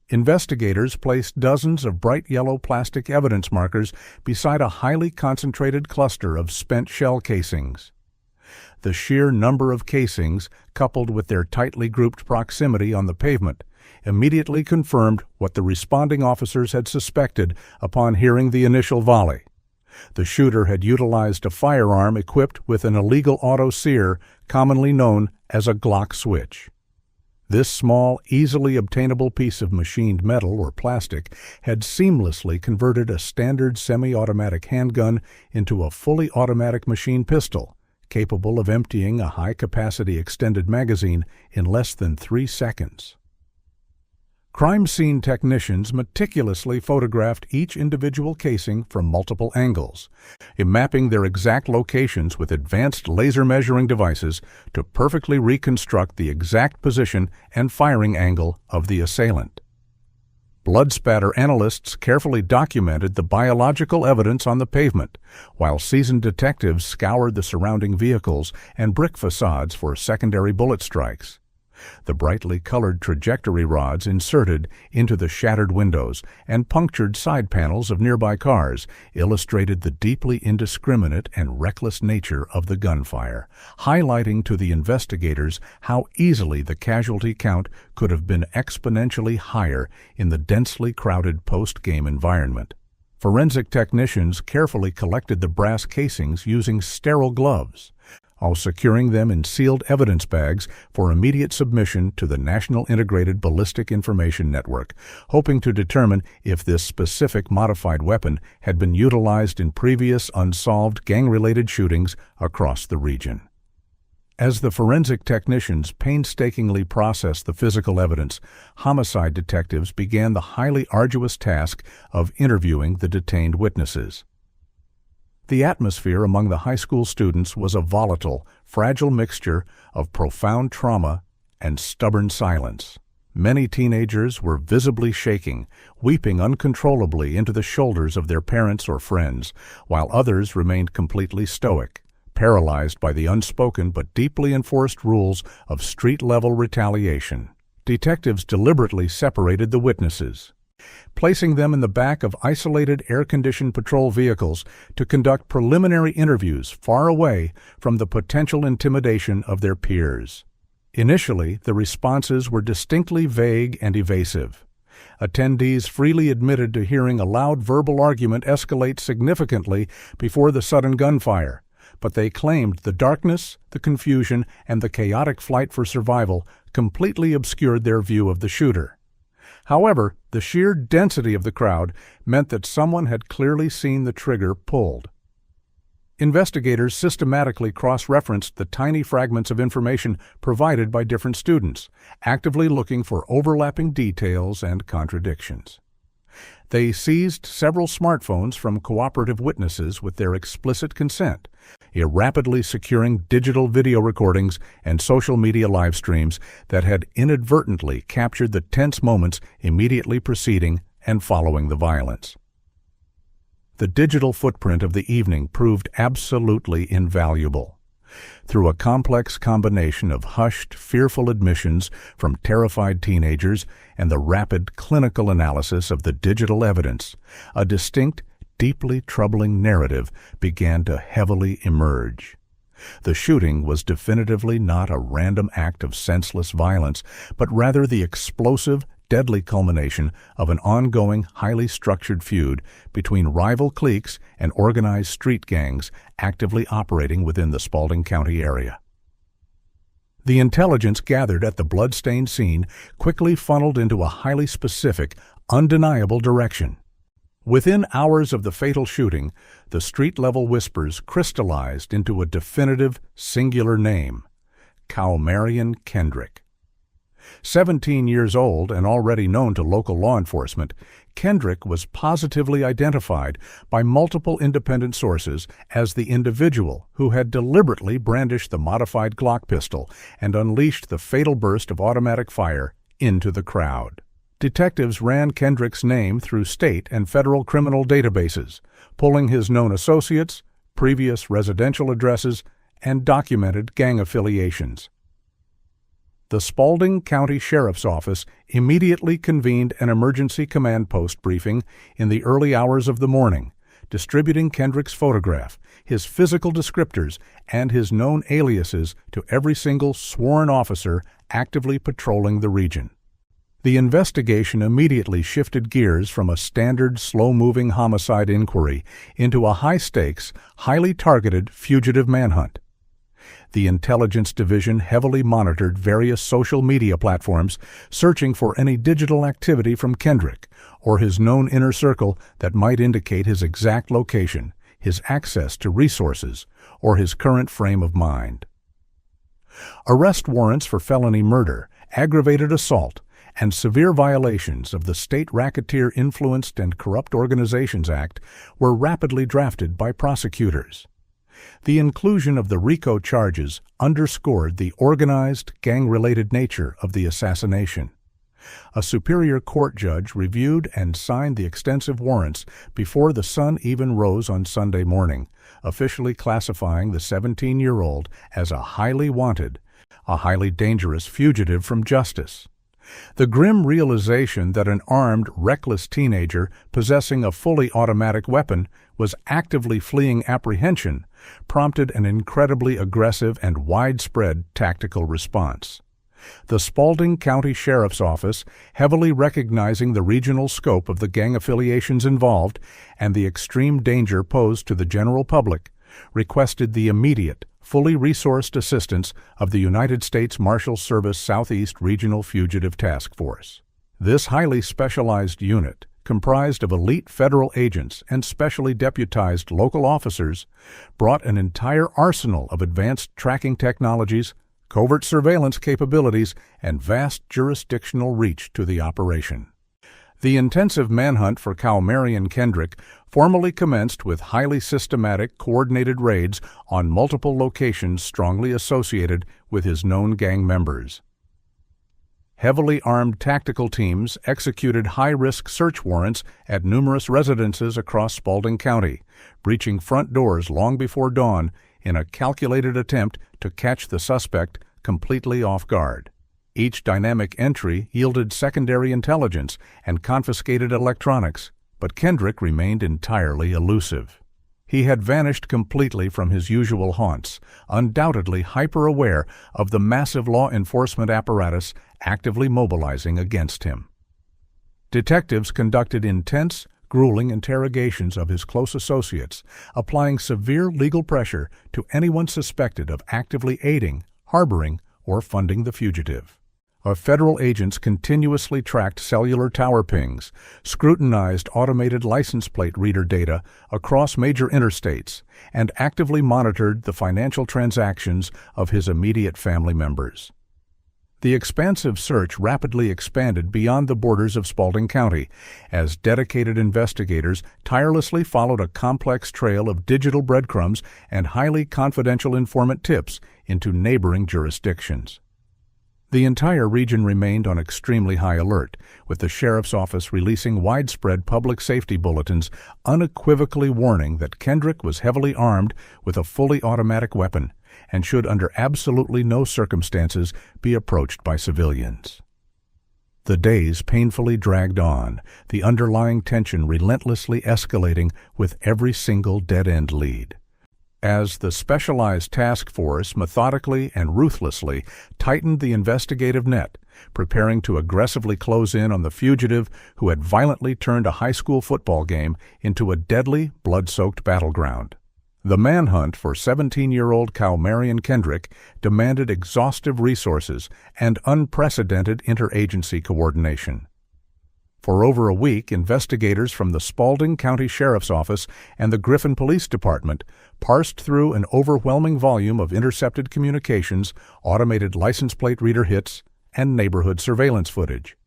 Investigators placed dozens of bright yellow plastic evidence markers beside a highly concentrated cluster of spent shell casings. The sheer number of casings, coupled with their tightly grouped proximity on the pavement, immediately confirmed what the responding officers had suspected upon hearing the initial volley. The shooter had utilized a firearm equipped with an illegal auto-sear, commonly known as a Glock switch. This small, easily obtainable piece of machined metal or plastic had seamlessly converted a standard semi-automatic handgun into a fully automatic machine pistol, capable of emptying a high-capacity extended magazine in less than 3 seconds. Crime scene technicians meticulously photographed each individual casing from multiple angles, mapping their exact locations with advanced laser measuring devices to perfectly reconstruct the exact position and firing angle of the assailant. Blood spatter analysts carefully documented the biological evidence on the pavement, while seasoned detectives scoured the surrounding vehicles and brick facades for secondary bullet strikes. The brightly colored trajectory rods inserted into the shattered windows and punctured side panels of nearby cars illustrated the deeply indiscriminate and reckless nature of the gunfire, highlighting to the investigators how easily the casualty count could have been exponentially higher in the densely crowded post-game environment. Forensic technicians carefully collected the brass casings using sterile gloves, while securing them in sealed evidence bags for immediate submission to the National Integrated Ballistic Information Network, hoping to determine if this specific modified weapon had been utilized in previous unsolved gang-related shootings across the region. As the forensic technicians painstakingly processed the physical evidence, homicide detectives began the highly arduous task of interviewing the detained witnesses. The atmosphere among the high school students was a volatile, fragile mixture of profound trauma and stubborn silence. Many teenagers were visibly shaking, weeping uncontrollably into the shoulders of their parents or friends, while others remained completely stoic, paralyzed by the unspoken but deeply enforced rules of street-level retaliation. Detectives deliberately separated the witnesses, placing them in the back of isolated air-conditioned patrol vehicles to conduct preliminary interviews far away from the potential intimidation of their peers. Initially, the responses were distinctly vague and evasive. Attendees freely admitted to hearing a loud verbal argument escalate significantly before the sudden gunfire, but they claimed the darkness, the confusion, and the chaotic flight for survival completely obscured their view of the shooter. However, the sheer density of the crowd meant that someone had clearly seen the trigger pulled. Investigators systematically cross-referenced the tiny fragments of information provided by different students, actively looking for overlapping details and contradictions. They seized several smartphones from cooperative witnesses with their explicit consent, rapidly securing digital video recordings and social media live streams that had inadvertently captured the tense moments immediately preceding and following the violence. The digital footprint of the evening proved absolutely invaluable. Through a complex combination of hushed, fearful admissions from terrified teenagers and the rapid clinical analysis of the digital evidence, a distinct, deeply troubling narrative began to heavily emerge. The shooting was definitively not a random act of senseless violence, but rather the explosive, deadly culmination of an ongoing, highly structured feud between rival cliques and organized street gangs actively operating within the Spalding County area. The intelligence gathered at the blood-stained scene quickly funneled into a highly specific, undeniable direction. Within hours of the fatal shooting, the street-level whispers crystallized into a definitive, singular name: Kaomarion Kendrick. 17 years old and already known to local law enforcement, Kendrick was positively identified by multiple independent sources as the individual who had deliberately brandished the modified Glock pistol and unleashed the fatal burst of automatic fire into the crowd. Detectives ran Kendrick's name through state and federal criminal databases, pulling his known associates, previous residential addresses, and documented gang affiliations. The Spalding County Sheriff's Office immediately convened an emergency command post briefing in the early hours of the morning, distributing Kendrick's photograph, his physical descriptors, and his known aliases to every single sworn officer actively patrolling the region. The investigation immediately shifted gears from a standard, slow-moving homicide inquiry into a high-stakes, highly targeted fugitive manhunt. The Intelligence Division heavily monitored various social media platforms, searching for any digital activity from Kendrick or his known inner circle that might indicate his exact location, his access to resources, or his current frame of mind. Arrest warrants for felony murder, aggravated assault, and severe violations of the State Racketeer Influenced and Corrupt Organizations Act were rapidly drafted by prosecutors. The inclusion of the RICO charges underscored the organized, gang-related nature of the assassination. A Superior Court judge reviewed and signed the extensive warrants before the sun even rose on Sunday morning, officially classifying the 17-year-old as a highly wanted, a highly dangerous fugitive from justice. The grim realization that an armed, reckless teenager possessing a fully automatic weapon was actively fleeing apprehension prompted an incredibly aggressive and widespread tactical response. The Spalding County Sheriff's Office, heavily recognizing the regional scope of the gang affiliations involved and the extreme danger posed to the general public, requested the immediate, fully resourced assistance of the United States Marshals Service Southeast Regional Fugitive Task Force. This highly specialized unit, comprised of elite federal agents and specially deputized local officers, brought an entire arsenal of advanced tracking technologies, covert surveillance capabilities, and vast jurisdictional reach to the operation. The intensive manhunt for Kaomarion Kendrick formally commenced with highly systematic, coordinated raids on multiple locations strongly associated with his known gang members. Heavily armed tactical teams executed high-risk search warrants at numerous residences across Spalding County, breaching front doors long before dawn in a calculated attempt to catch the suspect completely off guard. Each dynamic entry yielded secondary intelligence and confiscated electronics, but Kendrick remained entirely elusive. He had vanished completely from his usual haunts, undoubtedly hyper-aware of the massive law enforcement apparatus actively mobilizing against him. Detectives conducted intense, grueling interrogations of his close associates, applying severe legal pressure to anyone suspected of actively aiding, harboring, or funding the fugitive. Federal agents continuously tracked cellular tower pings, scrutinized automated license plate reader data across major interstates, and actively monitored the financial transactions of his immediate family members. The expansive search rapidly expanded beyond the borders of Spalding County as dedicated investigators tirelessly followed a complex trail of digital breadcrumbs and highly confidential informant tips into neighboring jurisdictions. The entire region remained on extremely high alert, with the sheriff's office releasing widespread public safety bulletins unequivocally warning that Kendrick was heavily armed with a fully automatic weapon and should under absolutely no circumstances be approached by civilians. The days painfully dragged on, the underlying tension relentlessly escalating with every single dead-end lead. As the specialized task force methodically and ruthlessly tightened the investigative net, preparing to aggressively close in on the fugitive who had violently turned a high school football game into a deadly, blood-soaked battleground. The manhunt for 17-year-old Kaomarion Kendrick demanded exhaustive resources and unprecedented interagency coordination. For over a week, investigators from the Spalding County Sheriff's Office and the Griffin Police Department parsed through an overwhelming volume of intercepted communications, automated license plate reader hits, and neighborhood surveillance footage.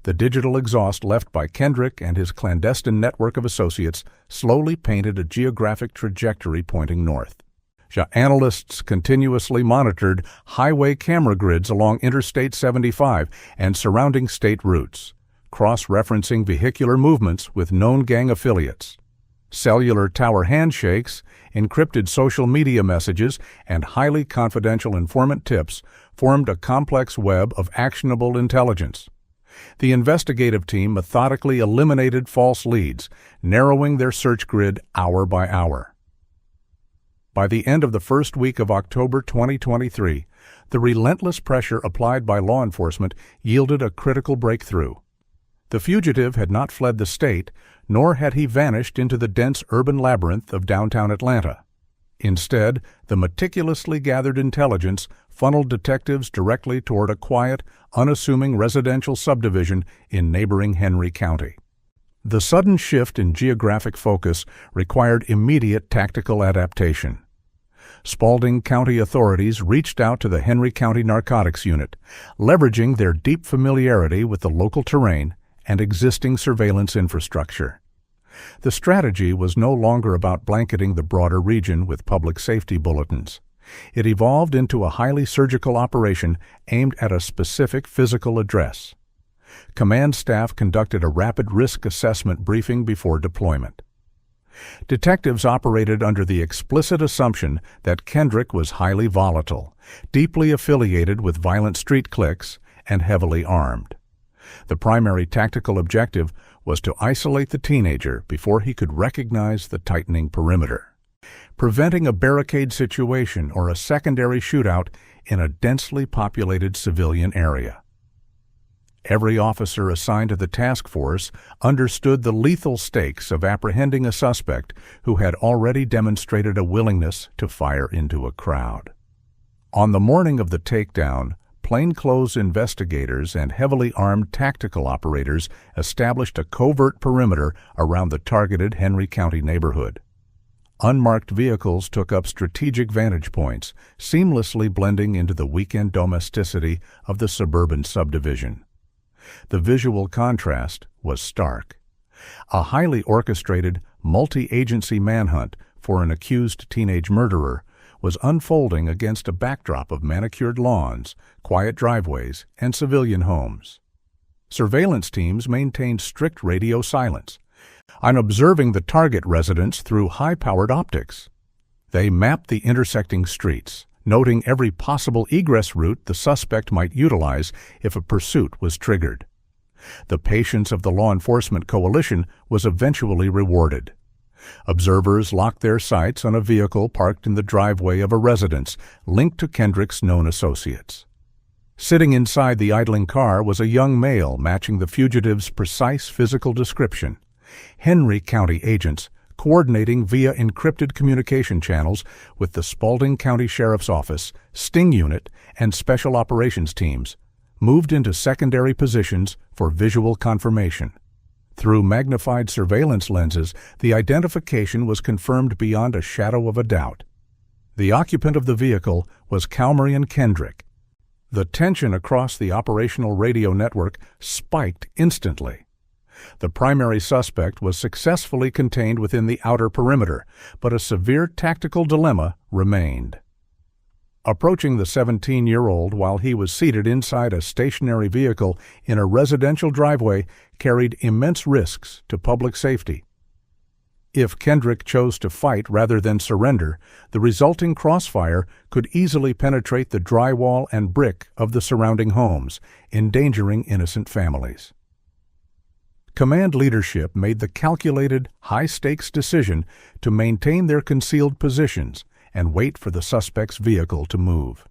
The digital exhaust left by Kendrick and his clandestine network of associates slowly painted a geographic trajectory pointing north. Analysts continuously monitored highway camera grids along Interstate 75 and surrounding state routes, cross-referencing vehicular movements with known gang affiliates. Cellular tower handshakes, encrypted social media messages, and highly confidential informant tips formed a complex web of actionable intelligence. The investigative team methodically eliminated false leads, narrowing their search grid hour by hour. By the end of the first week of October 2023, the relentless pressure applied by law enforcement yielded a critical breakthrough. The fugitive had not fled the state, nor had he vanished into the dense urban labyrinth of downtown Atlanta. Instead, the meticulously gathered intelligence funneled detectives directly toward a quiet, unassuming residential subdivision in neighboring Henry County. The sudden shift in geographic focus required immediate tactical adaptation. Spalding County authorities reached out to the Henry County Narcotics Unit, leveraging their deep familiarity with the local terrain and existing surveillance infrastructure. The strategy was no longer about blanketing the broader region with public safety bulletins. It evolved into a highly surgical operation aimed at a specific physical address. Command staff conducted a rapid risk assessment briefing before deployment. Detectives operated under the explicit assumption that Kendrick was highly volatile, deeply affiliated with violent street cliques, and heavily armed. The primary tactical objective was to isolate the teenager before he could recognize the tightening perimeter, preventing a barricade situation or a secondary shootout in a densely populated civilian area. Every officer assigned to the task force understood the lethal stakes of apprehending a suspect who had already demonstrated a willingness to fire into a crowd. On the morning of the takedown, plainclothes investigators and heavily armed tactical operators established a covert perimeter around the targeted Henry County neighborhood. Unmarked vehicles took up strategic vantage points, seamlessly blending into the weekend domesticity of the suburban subdivision. The visual contrast was stark. A highly orchestrated, multi-agency manhunt for an accused teenage murderer was unfolding against a backdrop of manicured lawns, quiet driveways, and civilian homes. Surveillance teams maintained strict radio silence, on observing the target residence through high-powered optics. They mapped the intersecting streets, noting every possible egress route the suspect might utilize if a pursuit was triggered. The patience of the law enforcement coalition was eventually rewarded. Observers locked their sights on a vehicle parked in the driveway of a residence linked to Kendrick's known associates. Sitting inside the idling car was a young male matching the fugitive's precise physical description. Henry County agents, coordinating via encrypted communication channels with the Spalding County Sheriff's Office, Sting Unit, and Special Operations teams, moved into secondary positions for visual confirmation. Through magnified surveillance lenses, the identification was confirmed beyond a shadow of a doubt. The occupant of the vehicle was Kaomarion Kendrick. The tension across the operational radio network spiked instantly. The primary suspect was successfully contained within the outer perimeter, but a severe tactical dilemma remained. Approaching the 17-year-old while he was seated inside a stationary vehicle in a residential driveway carried immense risks to public safety. If Kendrick chose to fight rather than surrender, the resulting crossfire could easily penetrate the drywall and brick of the surrounding homes, endangering innocent families. Command leadership made the calculated, high-stakes decision to maintain their concealed positions and wait for the suspect's vehicle to move.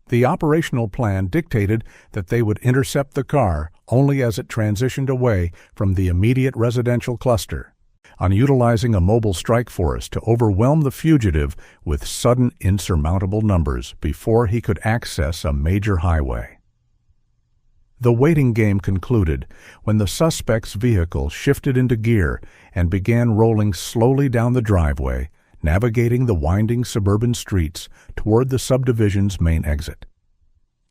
The operational plan dictated that they would intercept the car only as it transitioned away from the immediate residential cluster, on utilizing a mobile strike force to overwhelm the fugitive with sudden insurmountable numbers before he could access a major highway. The waiting game concluded when the suspect's vehicle shifted into gear and began rolling slowly down the driveway, navigating the winding suburban streets toward the subdivision's main exit.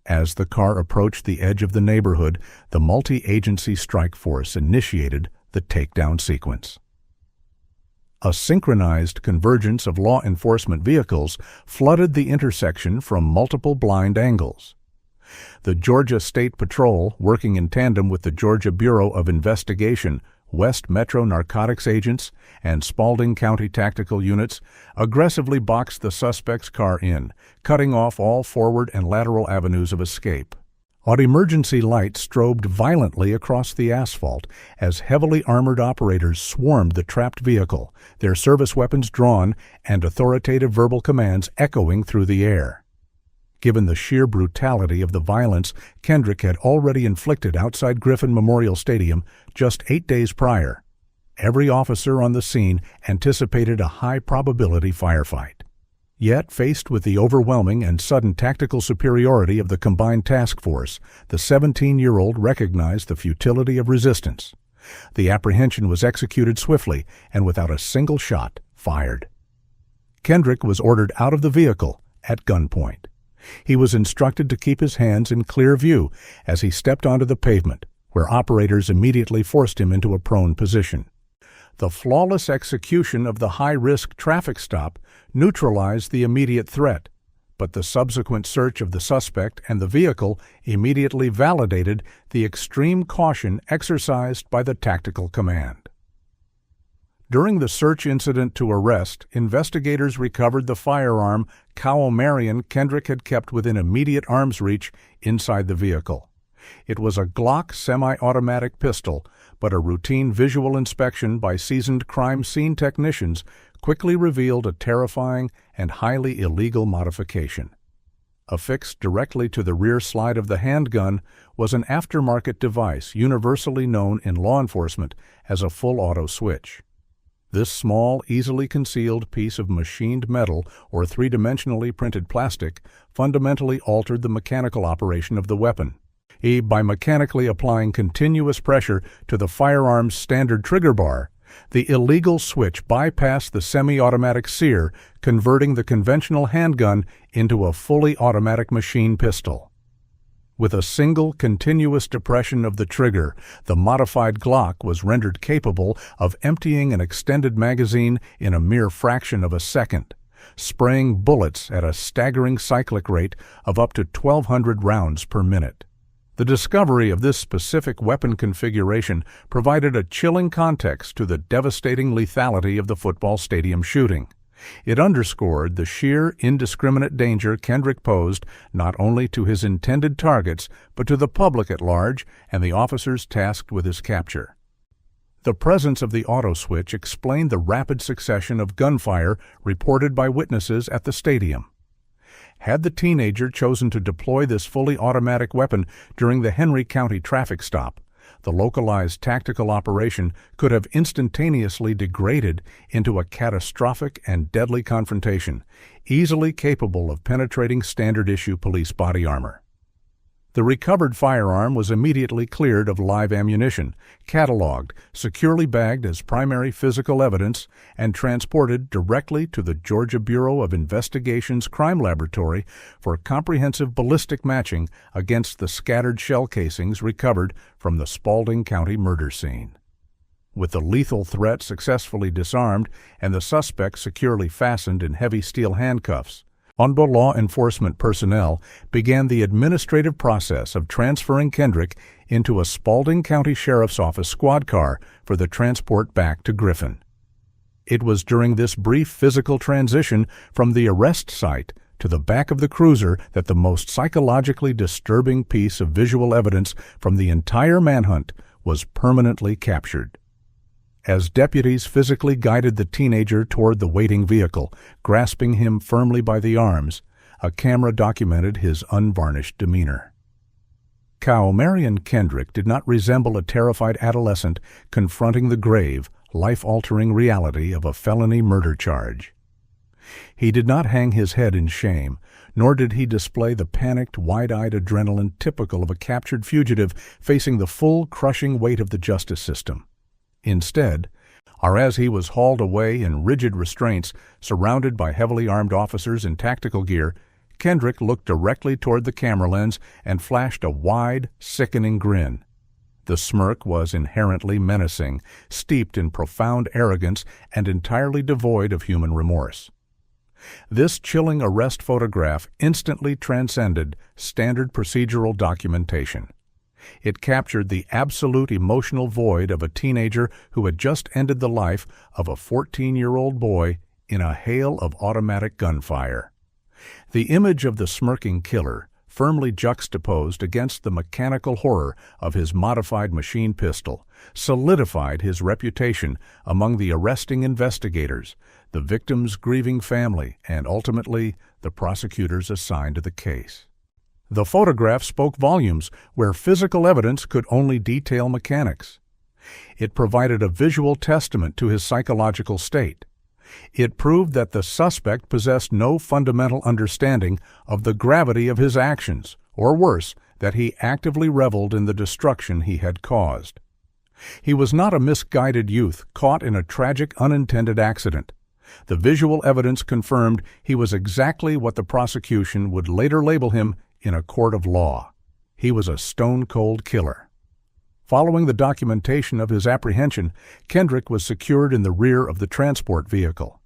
As the car approached the edge of the neighborhood, the multi-agency strike force initiated the takedown sequence. A synchronized convergence of law enforcement vehicles flooded the intersection from multiple blind angles. The Georgia State Patrol, working in tandem with the Georgia Bureau of Investigation, West Metro Narcotics agents, and Spalding County tactical units, aggressively boxed the suspect's car in, cutting off all forward and lateral avenues of escape. Emergency lights strobed violently across the asphalt as heavily armored operators swarmed the trapped vehicle, their service weapons drawn and authoritative verbal commands echoing through the air. Given the sheer brutality of the violence Kendrick had already inflicted outside Griffin Memorial Stadium just 8 days prior, every officer on the scene anticipated a high-probability firefight. Yet, faced with the overwhelming and sudden tactical superiority of the combined task force, the 17-year-old recognized the futility of resistance. The apprehension was executed swiftly and without a single shot fired. Kendrick was ordered out of the vehicle at gunpoint. He was instructed to keep his hands in clear view as he stepped onto the pavement, where operators immediately forced him into a prone position. The flawless execution of the high-risk traffic stop neutralized the immediate threat, but the subsequent search of the suspect and the vehicle immediately validated the extreme caution exercised by the tactical command. During the search incident to arrest, investigators recovered the firearm Kaomarion Kendrick had kept within immediate arm's reach inside the vehicle. It was a Glock semi-automatic pistol, but a routine visual inspection by seasoned crime scene technicians quickly revealed a terrifying and highly illegal modification. Affixed directly to the rear slide of the handgun was an aftermarket device universally known in law enforcement as a full-auto switch. This small, easily concealed piece of machined metal or three-dimensionally printed plastic fundamentally altered the mechanical operation of the weapon. By mechanically applying continuous pressure to the firearm's standard trigger bar, the illegal switch bypassed the semi-automatic sear, converting the conventional handgun into a fully automatic machine pistol. With a single continuous depression of the trigger, the modified Glock was rendered capable of emptying an extended magazine in a mere fraction of a second, spraying bullets at a staggering cyclic rate of up to 1,200 rounds per minute. The discovery of this specific weapon configuration provided a chilling context to the devastating lethality of the football stadium shooting. It underscored the sheer, indiscriminate danger Kendrick posed not only to his intended targets, but to the public at large and the officers tasked with his capture. The presence of the auto switch explained the rapid succession of gunfire reported by witnesses at the stadium. Had the teenager chosen to deploy this fully automatic weapon during the Henry County traffic stop, the localized tactical operation could have instantaneously degraded into a catastrophic and deadly confrontation, easily capable of penetrating standard-issue police body armor. The recovered firearm was immediately cleared of live ammunition, cataloged, securely bagged as primary physical evidence, and transported directly to the Georgia Bureau of Investigation's crime laboratory for comprehensive ballistic matching against the scattered shell casings recovered from the Spalding County murder scene. With the lethal threat successfully disarmed and the suspect securely fastened in heavy steel handcuffs, Onbo law enforcement personnel began the administrative process of transferring Kendrick into a Spalding County Sheriff's Office squad car for the transport back to Griffin. It was during this brief physical transition from the arrest site to the back of the cruiser that the most psychologically disturbing piece of visual evidence from the entire manhunt was permanently captured. As deputies physically guided the teenager toward the waiting vehicle, grasping him firmly by the arms, a camera documented his unvarnished demeanor. Kaomarion Kendrick did not resemble a terrified adolescent confronting the grave, life-altering reality of a felony murder charge. He did not hang his head in shame, nor did he display the panicked, wide-eyed adrenaline typical of a captured fugitive facing the full, crushing weight of the justice system. Instead, as he was hauled away in rigid restraints, surrounded by heavily armed officers in tactical gear, Kendrick looked directly toward the camera lens and flashed a wide, sickening grin. The smirk was inherently menacing, steeped in profound arrogance and entirely devoid of human remorse. This chilling arrest photograph instantly transcended standard procedural documentation. It captured the absolute emotional void of a teenager who had just ended the life of a 14-year-old boy in a hail of automatic gunfire. The image of the smirking killer, firmly juxtaposed against the mechanical horror of his modified machine pistol, solidified his reputation among the arresting investigators, the victim's grieving family, and ultimately the prosecutors assigned to the case. The photograph spoke volumes where physical evidence could only detail mechanics. It provided a visual testament to his psychological state. It proved that the suspect possessed no fundamental understanding of the gravity of his actions, or worse, that he actively reveled in the destruction he had caused. He was not a misguided youth caught in a tragic unintended accident. The visual evidence confirmed he was exactly what the prosecution would later label him in a court of law. He was a stone-cold killer. Following the documentation of his apprehension, Kendrick was secured in the rear of the transport vehicle.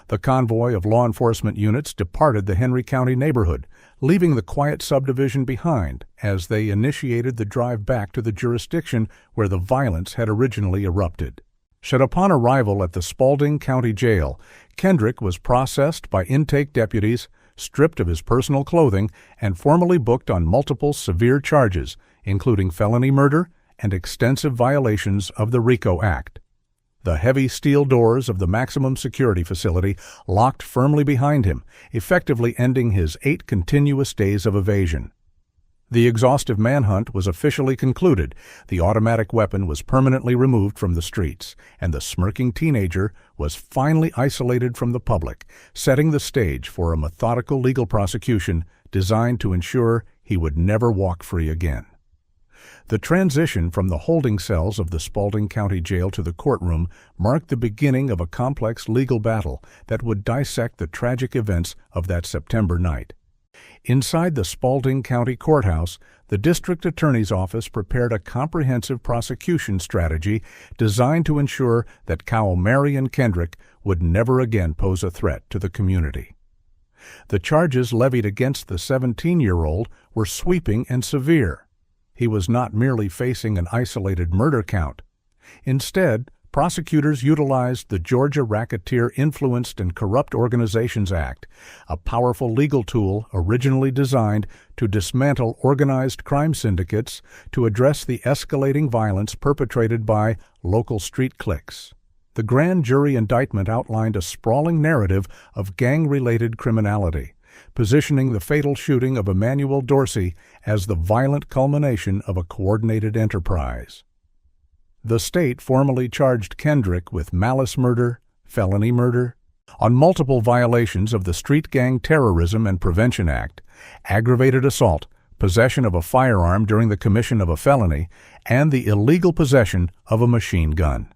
The convoy of law enforcement units departed the Henry County neighborhood, leaving the quiet subdivision behind as they initiated the drive back to the jurisdiction where the violence had originally erupted. Upon arrival at the Spalding County Jail, Kendrick was processed by intake deputies, stripped of his personal clothing, and formally booked on multiple severe charges, including felony murder and extensive violations of the RICO Act. The heavy steel doors of the maximum security facility locked firmly behind him, effectively ending his 8 continuous days of evasion. The exhaustive manhunt was officially concluded, the automatic weapon was permanently removed from the streets, and the smirking teenager was finally isolated from the public, setting the stage for a methodical legal prosecution designed to ensure he would never walk free again. The transition from the holding cells of the Spalding County Jail to the courtroom marked the beginning of a complex legal battle that would dissect the tragic events of that September night. Inside the Spalding County Courthouse, the District Attorney's Office prepared a comprehensive prosecution strategy designed to ensure that Kaomarion Kendrick would never again pose a threat to the community. The charges levied against the 17-year-old were sweeping and severe. He was not merely facing an isolated murder count. Instead, prosecutors utilized the Georgia Racketeer Influenced and Corrupt Organizations Act, a powerful legal tool originally designed to dismantle organized crime syndicates to address the escalating violence perpetrated by local street cliques. The grand jury indictment outlined a sprawling narrative of gang-related criminality, positioning the fatal shooting of Emmanuel Dorsey as the violent culmination of a coordinated enterprise. The state formally charged Kendrick with malice murder, felony murder, on multiple violations of the Street Gang Terrorism and Prevention Act, aggravated assault, possession of a firearm during the commission of a felony, and the illegal possession of a machine gun.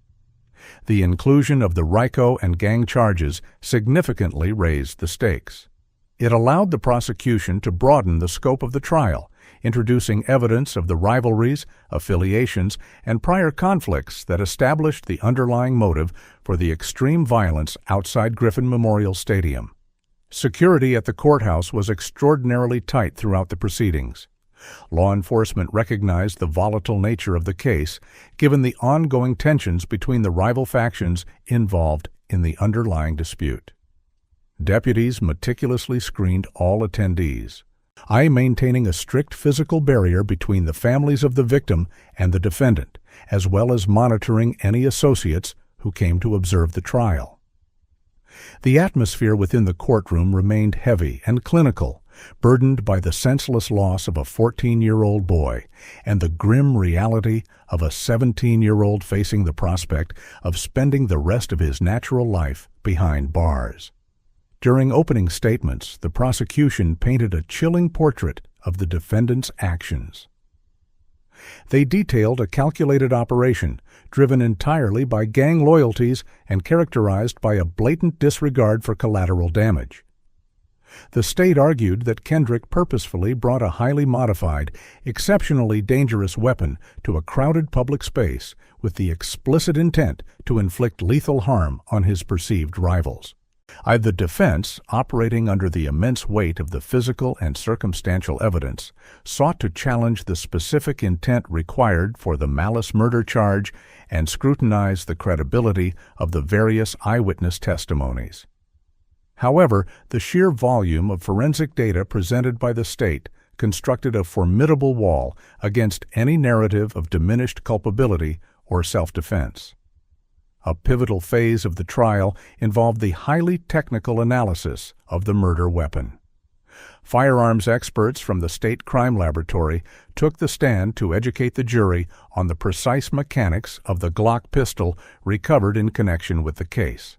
The inclusion of the RICO and gang charges significantly raised the stakes. It allowed the prosecution to broaden the scope of the trial, introducing evidence of the rivalries, affiliations, and prior conflicts that established the underlying motive for the extreme violence outside Griffin Memorial Stadium. Security at the courthouse was extraordinarily tight throughout the proceedings. Law enforcement recognized the volatile nature of the case, given the ongoing tensions between the rival factions involved in the underlying dispute. Deputies meticulously screened all attendees, maintaining a strict physical barrier between the families of the victim and the defendant, as well as monitoring any associates who came to observe the trial. The atmosphere within the courtroom remained heavy and clinical, burdened by the senseless loss of a 14-year-old boy and the grim reality of a 17-year-old facing the prospect of spending the rest of his natural life behind bars. During opening statements, the prosecution painted a chilling portrait of the defendant's actions. They detailed a calculated operation driven entirely by gang loyalties and characterized by a blatant disregard for collateral damage. The state argued that Kendrick purposefully brought a highly modified, exceptionally dangerous weapon to a crowded public space with the explicit intent to inflict lethal harm on his perceived rivals. The defense, operating under the immense weight of the physical and circumstantial evidence, sought to challenge the specific intent required for the malice murder charge and scrutinize the credibility of the various eyewitness testimonies. However, the sheer volume of forensic data presented by the state constructed a formidable wall against any narrative of diminished culpability or self-defense. A pivotal phase of the trial involved the highly technical analysis of the murder weapon. Firearms experts from the State Crime Laboratory took the stand to educate the jury on the precise mechanics of the Glock pistol recovered in connection with the case.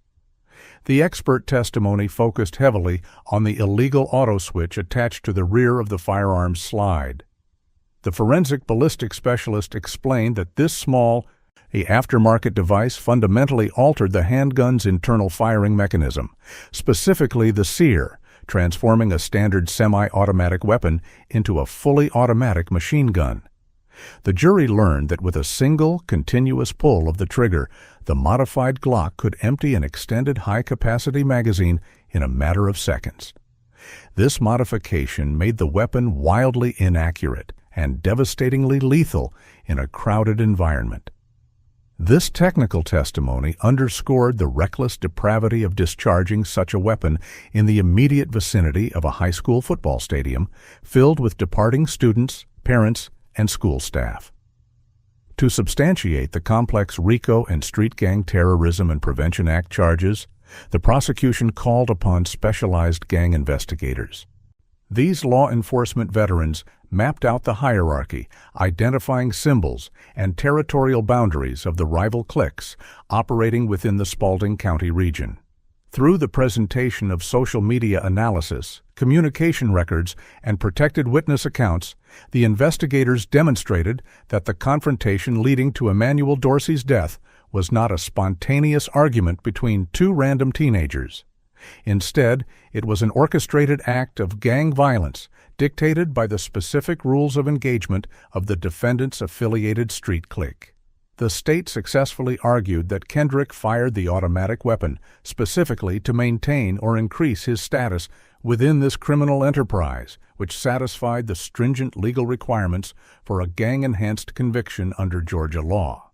The expert testimony focused heavily on the illegal auto switch attached to the rear of the firearm's slide. The forensic ballistic specialist explained that this small, aftermarket device fundamentally altered the handgun's internal firing mechanism, specifically the sear, transforming a standard semi-automatic weapon into a fully automatic machine gun. The jury learned that with a single, continuous pull of the trigger, the modified Glock could empty an extended high-capacity magazine in a matter of seconds. This modification made the weapon wildly inaccurate and devastatingly lethal in a crowded environment. This technical testimony underscored the reckless depravity of discharging such a weapon in the immediate vicinity of a high school football stadium filled with departing students, parents, and school staff. To substantiate the complex RICO and Street Gang Terrorism and Prevention Act charges, the prosecution called upon specialized gang investigators. These law enforcement veterans mapped out the hierarchy, identifying symbols and territorial boundaries of the rival cliques operating within the Spalding County region. Through the presentation of social media analysis, communication records, and protected witness accounts, the investigators demonstrated that the confrontation leading to Emmanuel Dorsey's death was not a spontaneous argument between two random teenagers. Instead, it was an orchestrated act of gang violence dictated by the specific rules of engagement of the defendant's affiliated street clique. The state successfully argued that Kendrick fired the automatic weapon specifically to maintain or increase his status within this criminal enterprise, which satisfied the stringent legal requirements for a gang-enhanced conviction under Georgia law.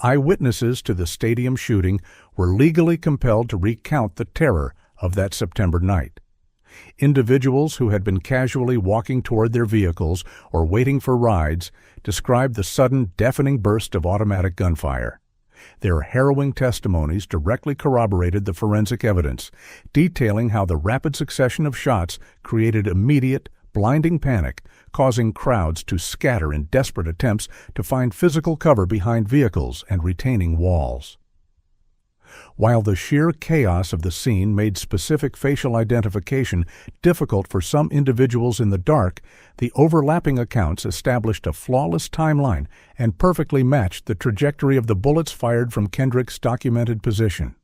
Eyewitnesses to the stadium shooting were legally compelled to recount the terror of that September night. Individuals who had been casually walking toward their vehicles or waiting for rides described the sudden, deafening burst of automatic gunfire. Their harrowing testimonies directly corroborated the forensic evidence, detailing how the rapid succession of shots created immediate, blinding panic, causing crowds to scatter in desperate attempts to find physical cover behind vehicles and retaining walls. While the sheer chaos of the scene made specific facial identification difficult for some individuals in the dark, the overlapping accounts established a flawless timeline and perfectly matched the trajectory of the bullets fired from Kendrick's documented position.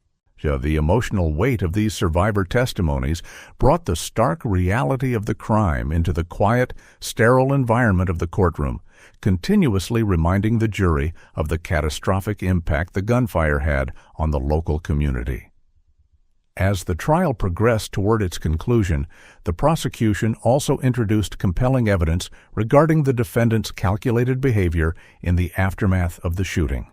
The emotional weight of these survivor testimonies brought the stark reality of the crime into the quiet, sterile environment of the courtroom, continuously reminding the jury of the catastrophic impact the gunfire had on the local community. As the trial progressed toward its conclusion, the prosecution also introduced compelling evidence regarding the defendant's calculated behavior in the aftermath of the shooting.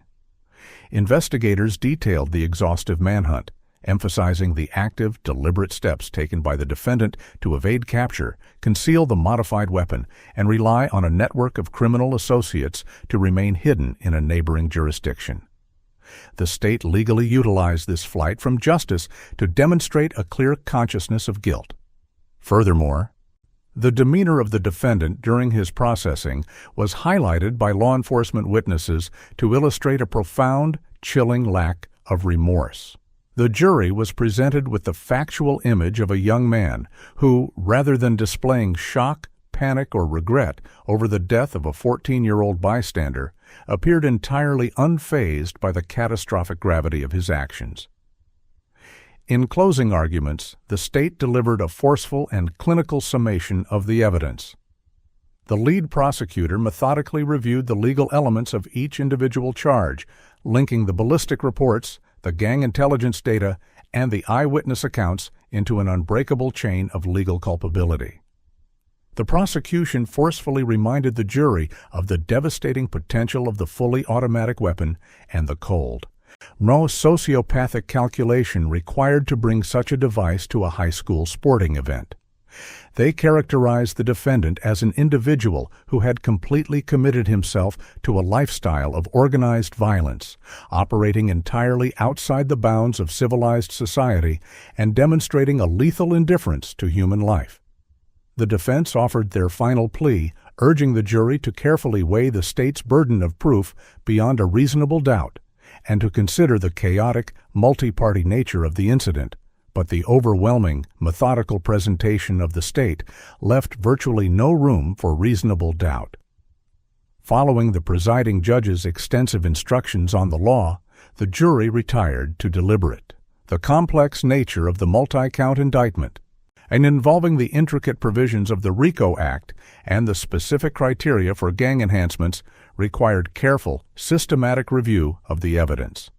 Investigators detailed the exhaustive manhunt, emphasizing the active, deliberate steps taken by the defendant to evade capture, conceal the modified weapon, and rely on a network of criminal associates to remain hidden in a neighboring jurisdiction. The state legally utilized this flight from justice to demonstrate a clear consciousness of guilt. Furthermore, the demeanor of the defendant during his processing was highlighted by law enforcement witnesses to illustrate a profound, chilling lack of remorse. The jury was presented with the factual image of a young man who, rather than displaying shock, panic, or regret over the death of a 14-year-old bystander, appeared entirely unfazed by the catastrophic gravity of his actions. In closing arguments, the state delivered a forceful and clinical summation of the evidence. The lead prosecutor methodically reviewed the legal elements of each individual charge, linking the ballistic reports, the gang intelligence data, and the eyewitness accounts into an unbreakable chain of legal culpability. The prosecution forcefully reminded the jury of the devastating potential of the fully automatic weapon and the cold. No sociopathic calculation required to bring such a device to a high school sporting event. They characterized the defendant as an individual who had completely committed himself to a lifestyle of organized violence, operating entirely outside the bounds of civilized society and demonstrating a lethal indifference to human life. The defense offered their final plea, urging the jury to carefully weigh the state's burden of proof beyond a reasonable doubt and to consider the chaotic, multi-party nature of the incident. But the overwhelming, methodical presentation of the state left virtually no room for reasonable doubt. Following the presiding judge's extensive instructions on the law, the jury retired to deliberate. The complex nature of the multi-count indictment, and involving the intricate provisions of the RICO Act and the specific criteria for gang enhancements, required careful, systematic review of the evidence.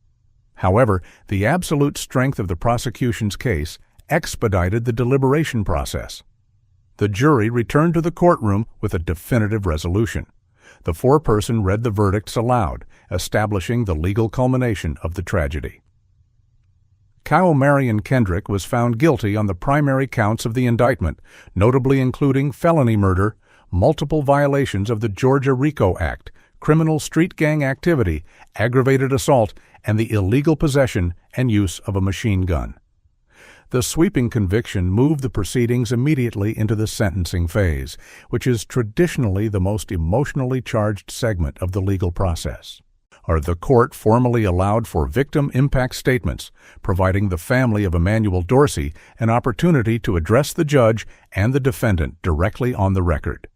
However, the absolute strength of the prosecution's case expedited the deliberation process. The jury returned to the courtroom with a definitive resolution. The foreperson read the verdicts aloud, establishing the legal culmination of the tragedy. Kaomarion Kendrick was found guilty on the primary counts of the indictment, notably including felony murder, multiple violations of the Georgia RICO Act, criminal street gang activity, aggravated assault, and the illegal possession and use of a machine gun. The sweeping conviction moved the proceedings immediately into the sentencing phase, which is traditionally the most emotionally charged segment of the legal process. The court formally allowed for victim impact statements, providing the family of Emmanuel Dorsey an opportunity to address the judge and the defendant directly on the record.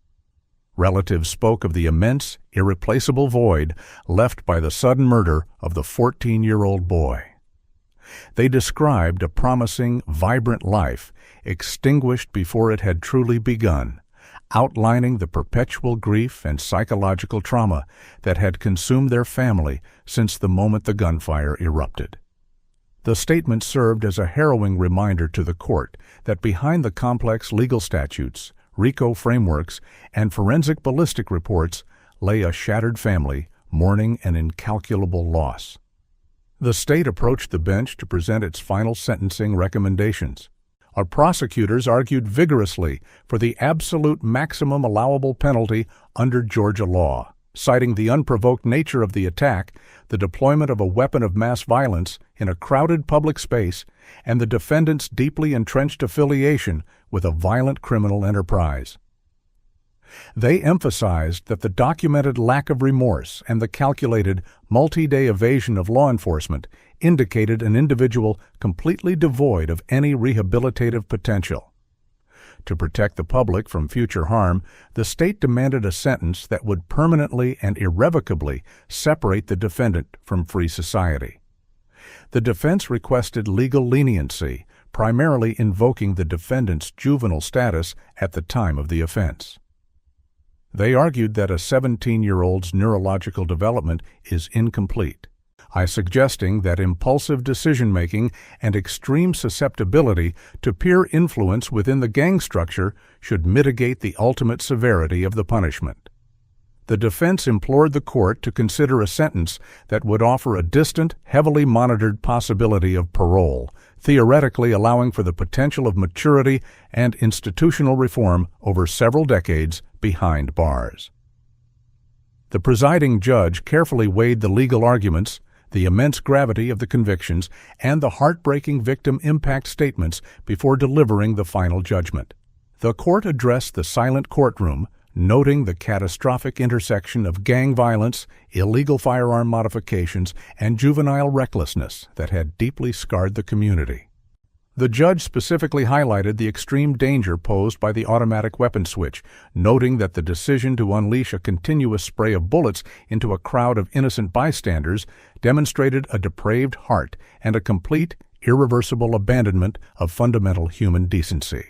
Relatives spoke of the immense, irreplaceable void left by the sudden murder of the 14-year-old boy. They described a promising, vibrant life, extinguished before it had truly begun, outlining the perpetual grief and psychological trauma that had consumed their family since the moment the gunfire erupted. The statement served as a harrowing reminder to the court that behind the complex legal statutes, RICO frameworks, and forensic ballistic reports lay a shattered family mourning an incalculable loss. The state approached the bench to present its final sentencing recommendations. Our prosecutors argued vigorously for the absolute maximum allowable penalty under Georgia law, citing the unprovoked nature of the attack, the deployment of a weapon of mass violence in a crowded public space, and the defendant's deeply entrenched affiliation with a violent criminal enterprise. They emphasized that the documented lack of remorse and the calculated, multi-day evasion of law enforcement indicated an individual completely devoid of any rehabilitative potential. To protect the public from future harm, the state demanded a sentence that would permanently and irrevocably separate the defendant from free society. The defense requested legal leniency, primarily invoking the defendant's juvenile status at the time of the offense. They argued that a 17-year-old's neurological development is incomplete, suggesting that impulsive decision-making and extreme susceptibility to peer influence within the gang structure should mitigate the ultimate severity of the punishment. The defense implored the court to consider a sentence that would offer a distant, heavily monitored possibility of parole, theoretically allowing for the potential of maturity and institutional reform over several decades behind bars. The presiding judge carefully weighed the legal arguments, the immense gravity of the convictions, and the heartbreaking victim impact statements before delivering the final judgment. The court addressed the silent courtroom, noting the catastrophic intersection of gang violence, illegal firearm modifications, and juvenile recklessness that had deeply scarred the community. The judge specifically highlighted the extreme danger posed by the automatic weapon switch, noting that the decision to unleash a continuous spray of bullets into a crowd of innocent bystanders demonstrated a depraved heart and a complete, irreversible abandonment of fundamental human decency.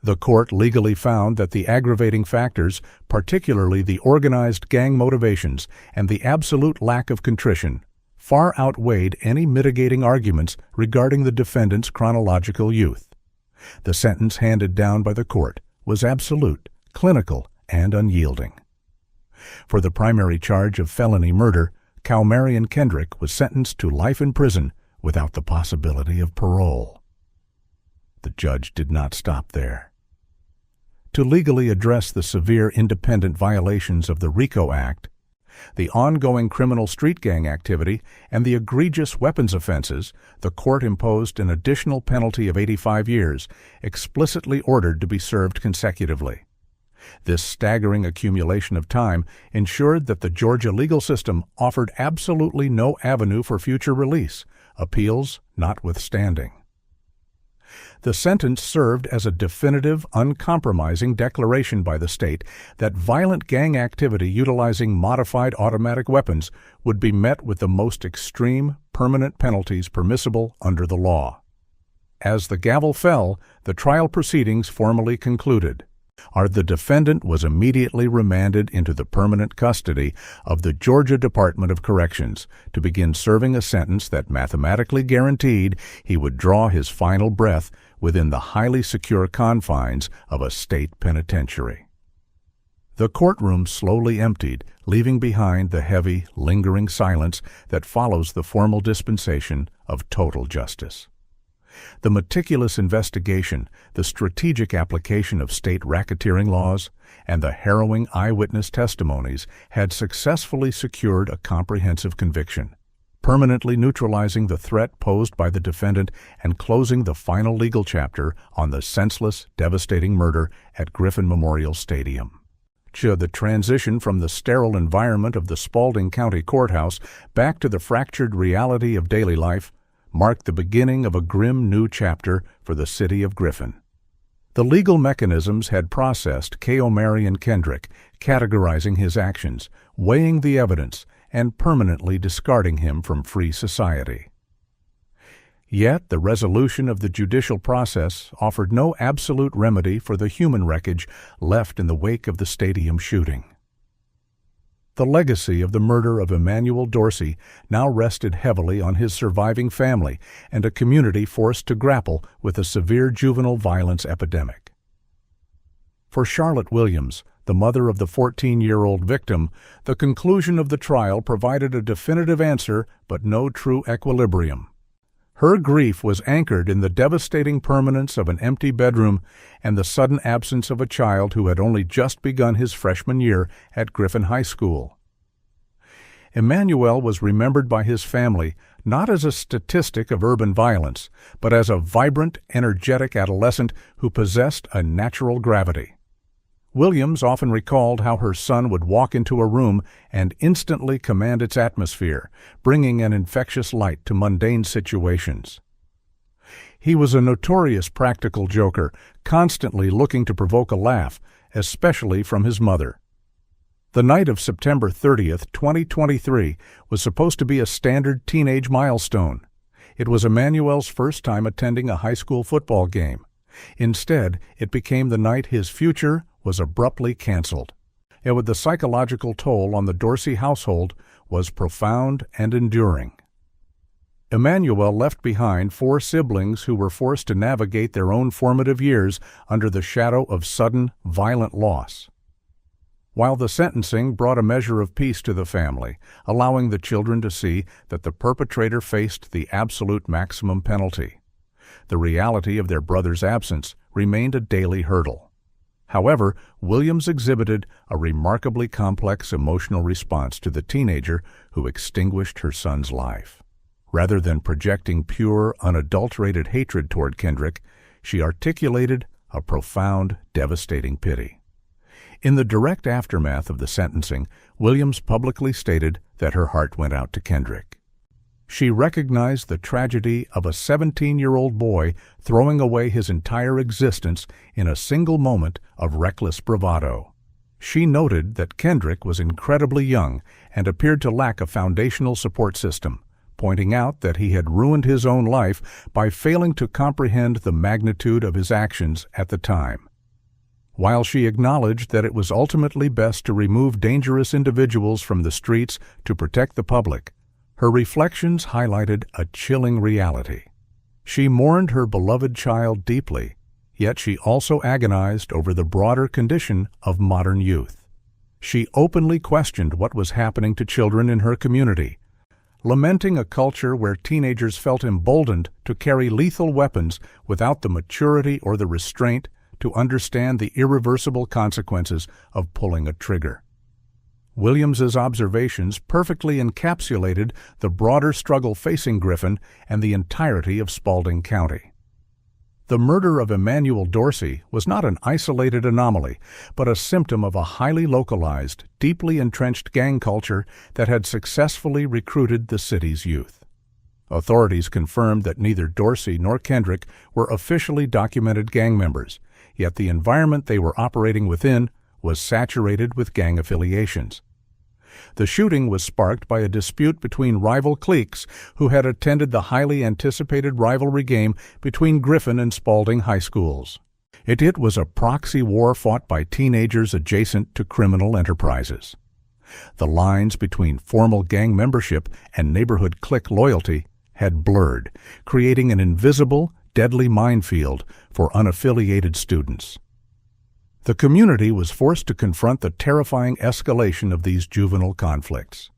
The court legally found that the aggravating factors, particularly the organized gang motivations and the absolute lack of contrition, far outweighed any mitigating arguments regarding the defendant's chronological youth. The sentence handed down by the court was absolute, clinical, and unyielding. For the primary charge of felony murder, Kaomarion Kendrick was sentenced to life in prison without the possibility of parole. The judge did not stop there. To legally address the severe independent violations of the RICO Act, the ongoing criminal street gang activity, and the egregious weapons offenses, the court imposed an additional penalty of 85 years, explicitly ordered to be served consecutively. This staggering accumulation of time ensured that the Georgia legal system offered absolutely no avenue for future release, appeals notwithstanding. The sentence served as a definitive, uncompromising declaration by the state that violent gang activity utilizing modified automatic weapons would be met with the most extreme, permanent penalties permissible under the law. As the gavel fell, the trial proceedings formally concluded. The defendant was immediately remanded into the permanent custody of the Georgia Department of Corrections to begin serving a sentence that mathematically guaranteed he would draw his final breath within the highly secure confines of a state penitentiary. The courtroom slowly emptied, leaving behind the heavy, lingering silence that follows the formal dispensation of total justice. The meticulous investigation, the strategic application of state racketeering laws, and the harrowing eyewitness testimonies had successfully secured a comprehensive conviction, permanently neutralizing the threat posed by the defendant and closing the final legal chapter on the senseless, devastating murder at Griffin Memorial Stadium. The transition from the sterile environment of the Spalding County Courthouse back to the fractured reality of daily life marked the beginning of a grim new chapter for the city of Griffin. The legal mechanisms had processed Kaomarion Kendrick, categorizing his actions, weighing the evidence, and permanently discarding him from free society. Yet the resolution of the judicial process offered no absolute remedy for the human wreckage left in the wake of the stadium shooting. The legacy of the murder of Emmanuel Dorsey now rested heavily on his surviving family and a community forced to grapple with a severe juvenile violence epidemic. For Charlotte Williams, the mother of the 14-year-old victim, the conclusion of the trial provided a definitive answer but no true equilibrium. Her grief was anchored in the devastating permanence of an empty bedroom and the sudden absence of a child who had only just begun his freshman year at Griffin High School. Emmanuel was remembered by his family not as a statistic of urban violence, but as a vibrant, energetic adolescent who possessed a natural gravity. Williams often recalled how her son would walk into a room and instantly command its atmosphere, bringing an infectious light to mundane situations. He was a notorious practical joker, constantly looking to provoke a laugh, especially from his mother. The night of September 30th, 2023, was supposed to be a standard teenage milestone. It was Emmanuel's first time attending a high school football game. Instead, it became the night his future was abruptly canceled. And with the psychological toll on the Dorsey household was profound and enduring. Emmanuel left behind 4 siblings who were forced to navigate their own formative years under the shadow of sudden, violent loss. While the sentencing brought a measure of peace to the family, allowing the children to see that the perpetrator faced the absolute maximum penalty, the reality of their brother's absence remained a daily hurdle. However, Williams exhibited a remarkably complex emotional response to the teenager who extinguished her son's life. Rather than projecting pure, unadulterated hatred toward Kendrick, she articulated a profound, devastating pity. In the direct aftermath of the sentencing, Williams publicly stated that her heart went out to Kendrick. She recognized the tragedy of a 17-year-old boy throwing away his entire existence in a single moment of reckless bravado. She noted that Kendrick was incredibly young and appeared to lack a foundational support system, pointing out that he had ruined his own life by failing to comprehend the magnitude of his actions at the time. While she acknowledged that it was ultimately best to remove dangerous individuals from the streets to protect the public, her reflections highlighted a chilling reality. She mourned her beloved child deeply, yet she also agonized over the broader condition of modern youth. She openly questioned what was happening to children in her community, lamenting a culture where teenagers felt emboldened to carry lethal weapons without the maturity or the restraint to understand the irreversible consequences of pulling a trigger. Williams's observations perfectly encapsulated the broader struggle facing Griffin and the entirety of Spalding County. The murder of Emmanuel Dorsey was not an isolated anomaly, but a symptom of a highly localized, deeply entrenched gang culture that had successfully recruited the city's youth. Authorities confirmed that neither Dorsey nor Kendrick were officially documented gang members, yet the environment they were operating within was saturated with gang affiliations. The shooting was sparked by a dispute between rival cliques who had attended the highly anticipated rivalry game between Griffin and Spalding high schools. It was a proxy war fought by teenagers adjacent to criminal enterprises. The lines between formal gang membership and neighborhood clique loyalty had blurred, creating an invisible, deadly minefield for unaffiliated students. The community was forced to confront the terrifying escalation of these juvenile conflicts.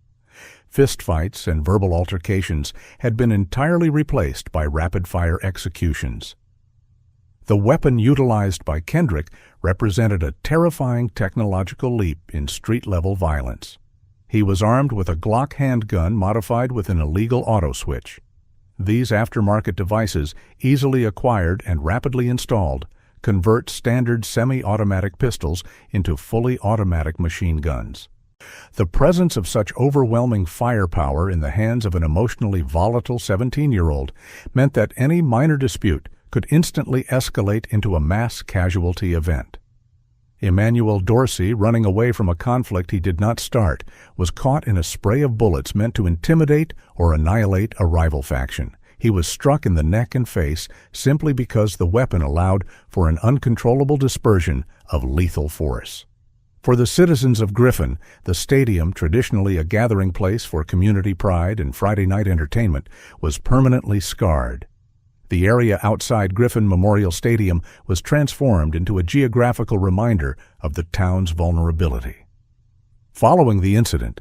Fistfights and verbal altercations had been entirely replaced by rapid-fire executions. The weapon utilized by Kendrick represented a terrifying technological leap in street-level violence. He was armed with a Glock handgun modified with an illegal auto switch. These aftermarket devices, easily acquired and rapidly installed, convert standard semi-automatic pistols into fully automatic machine guns. The presence of such overwhelming firepower in the hands of an emotionally volatile 17-year-old meant that any minor dispute could instantly escalate into a mass casualty event. Emmanuel Dorsey, running away from a conflict he did not start, was caught in a spray of bullets meant to intimidate or annihilate a rival faction, He was struck in the neck and face simply because the weapon allowed for an uncontrollable dispersion of lethal force. For the citizens of Griffin, the stadium, traditionally a gathering place for community pride and Friday night entertainment, was permanently scarred. The area outside Griffin Memorial Stadium was transformed into a geographical reminder of the town's vulnerability. Following the incident,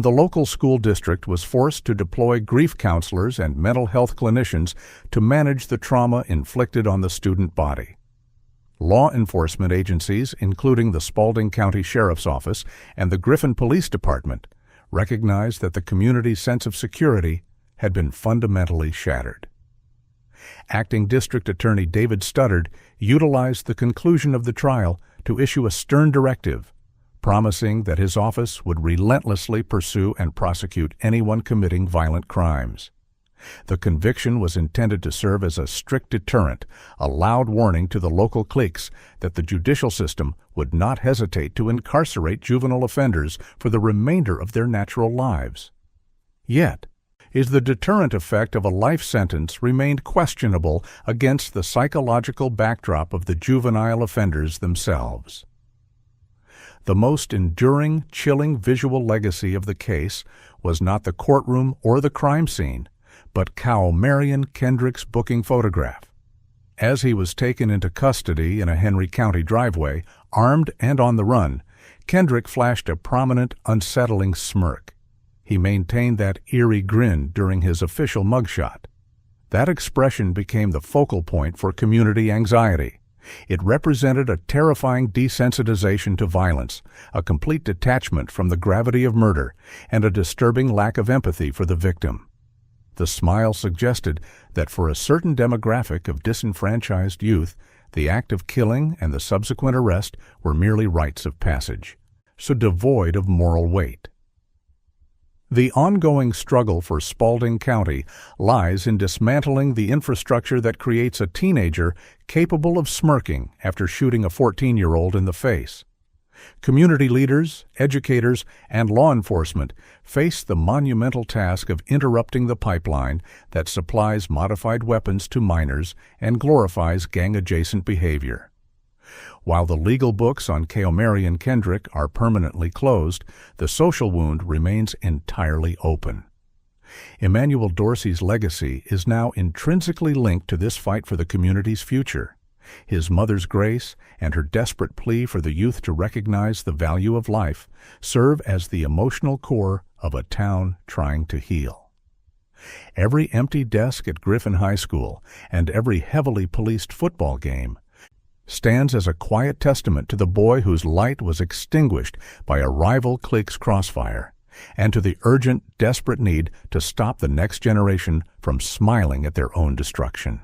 the local school district was forced to deploy grief counselors and mental health clinicians to manage the trauma inflicted on the student body. Law enforcement agencies, including the Spalding County Sheriff's Office and the Griffin Police Department, recognized that the community's sense of security had been fundamentally shattered. Acting District Attorney David Studdard utilized the conclusion of the trial to issue a stern directive, promising that his office would relentlessly pursue and prosecute anyone committing violent crimes. The conviction was intended to serve as a strict deterrent, a loud warning to the local cliques that the judicial system would not hesitate to incarcerate juvenile offenders for the remainder of their natural lives. Yet, the deterrent effect of a life sentence remained questionable against the psychological backdrop of the juvenile offenders themselves. The most enduring, chilling visual legacy of the case was not the courtroom or the crime scene, but Kaomarion Kendrick's booking photograph. As he was taken into custody in a Henry County driveway, armed and on the run, Kendrick flashed a prominent, unsettling smirk. He maintained that eerie grin during his official mugshot. That expression became the focal point for community anxiety. It represented a terrifying desensitization to violence, a complete detachment from the gravity of murder, and a disturbing lack of empathy for the victim. The smile suggested that for a certain demographic of disenfranchised youth, the act of killing and the subsequent arrest were merely rites of passage, so devoid of moral weight. The ongoing struggle for Spalding County lies in dismantling the infrastructure that creates a teenager capable of smirking after shooting a 14-year-old in the face. Community leaders, educators, and law enforcement face the monumental task of interrupting the pipeline that supplies modified weapons to minors and glorifies gang-adjacent behavior. While the legal books on Kaomarion Kendrick are permanently closed, the social wound remains entirely open. Emmanuel Dorsey's legacy is now intrinsically linked to this fight for the community's future. His mother's grace and her desperate plea for the youth to recognize the value of life serve as the emotional core of a town trying to heal. Every empty desk at Griffin High School and every heavily policed football game stands as a quiet testament to the boy whose light was extinguished by a rival clique's crossfire, and to the urgent, desperate need to stop the next generation from smiling at their own destruction.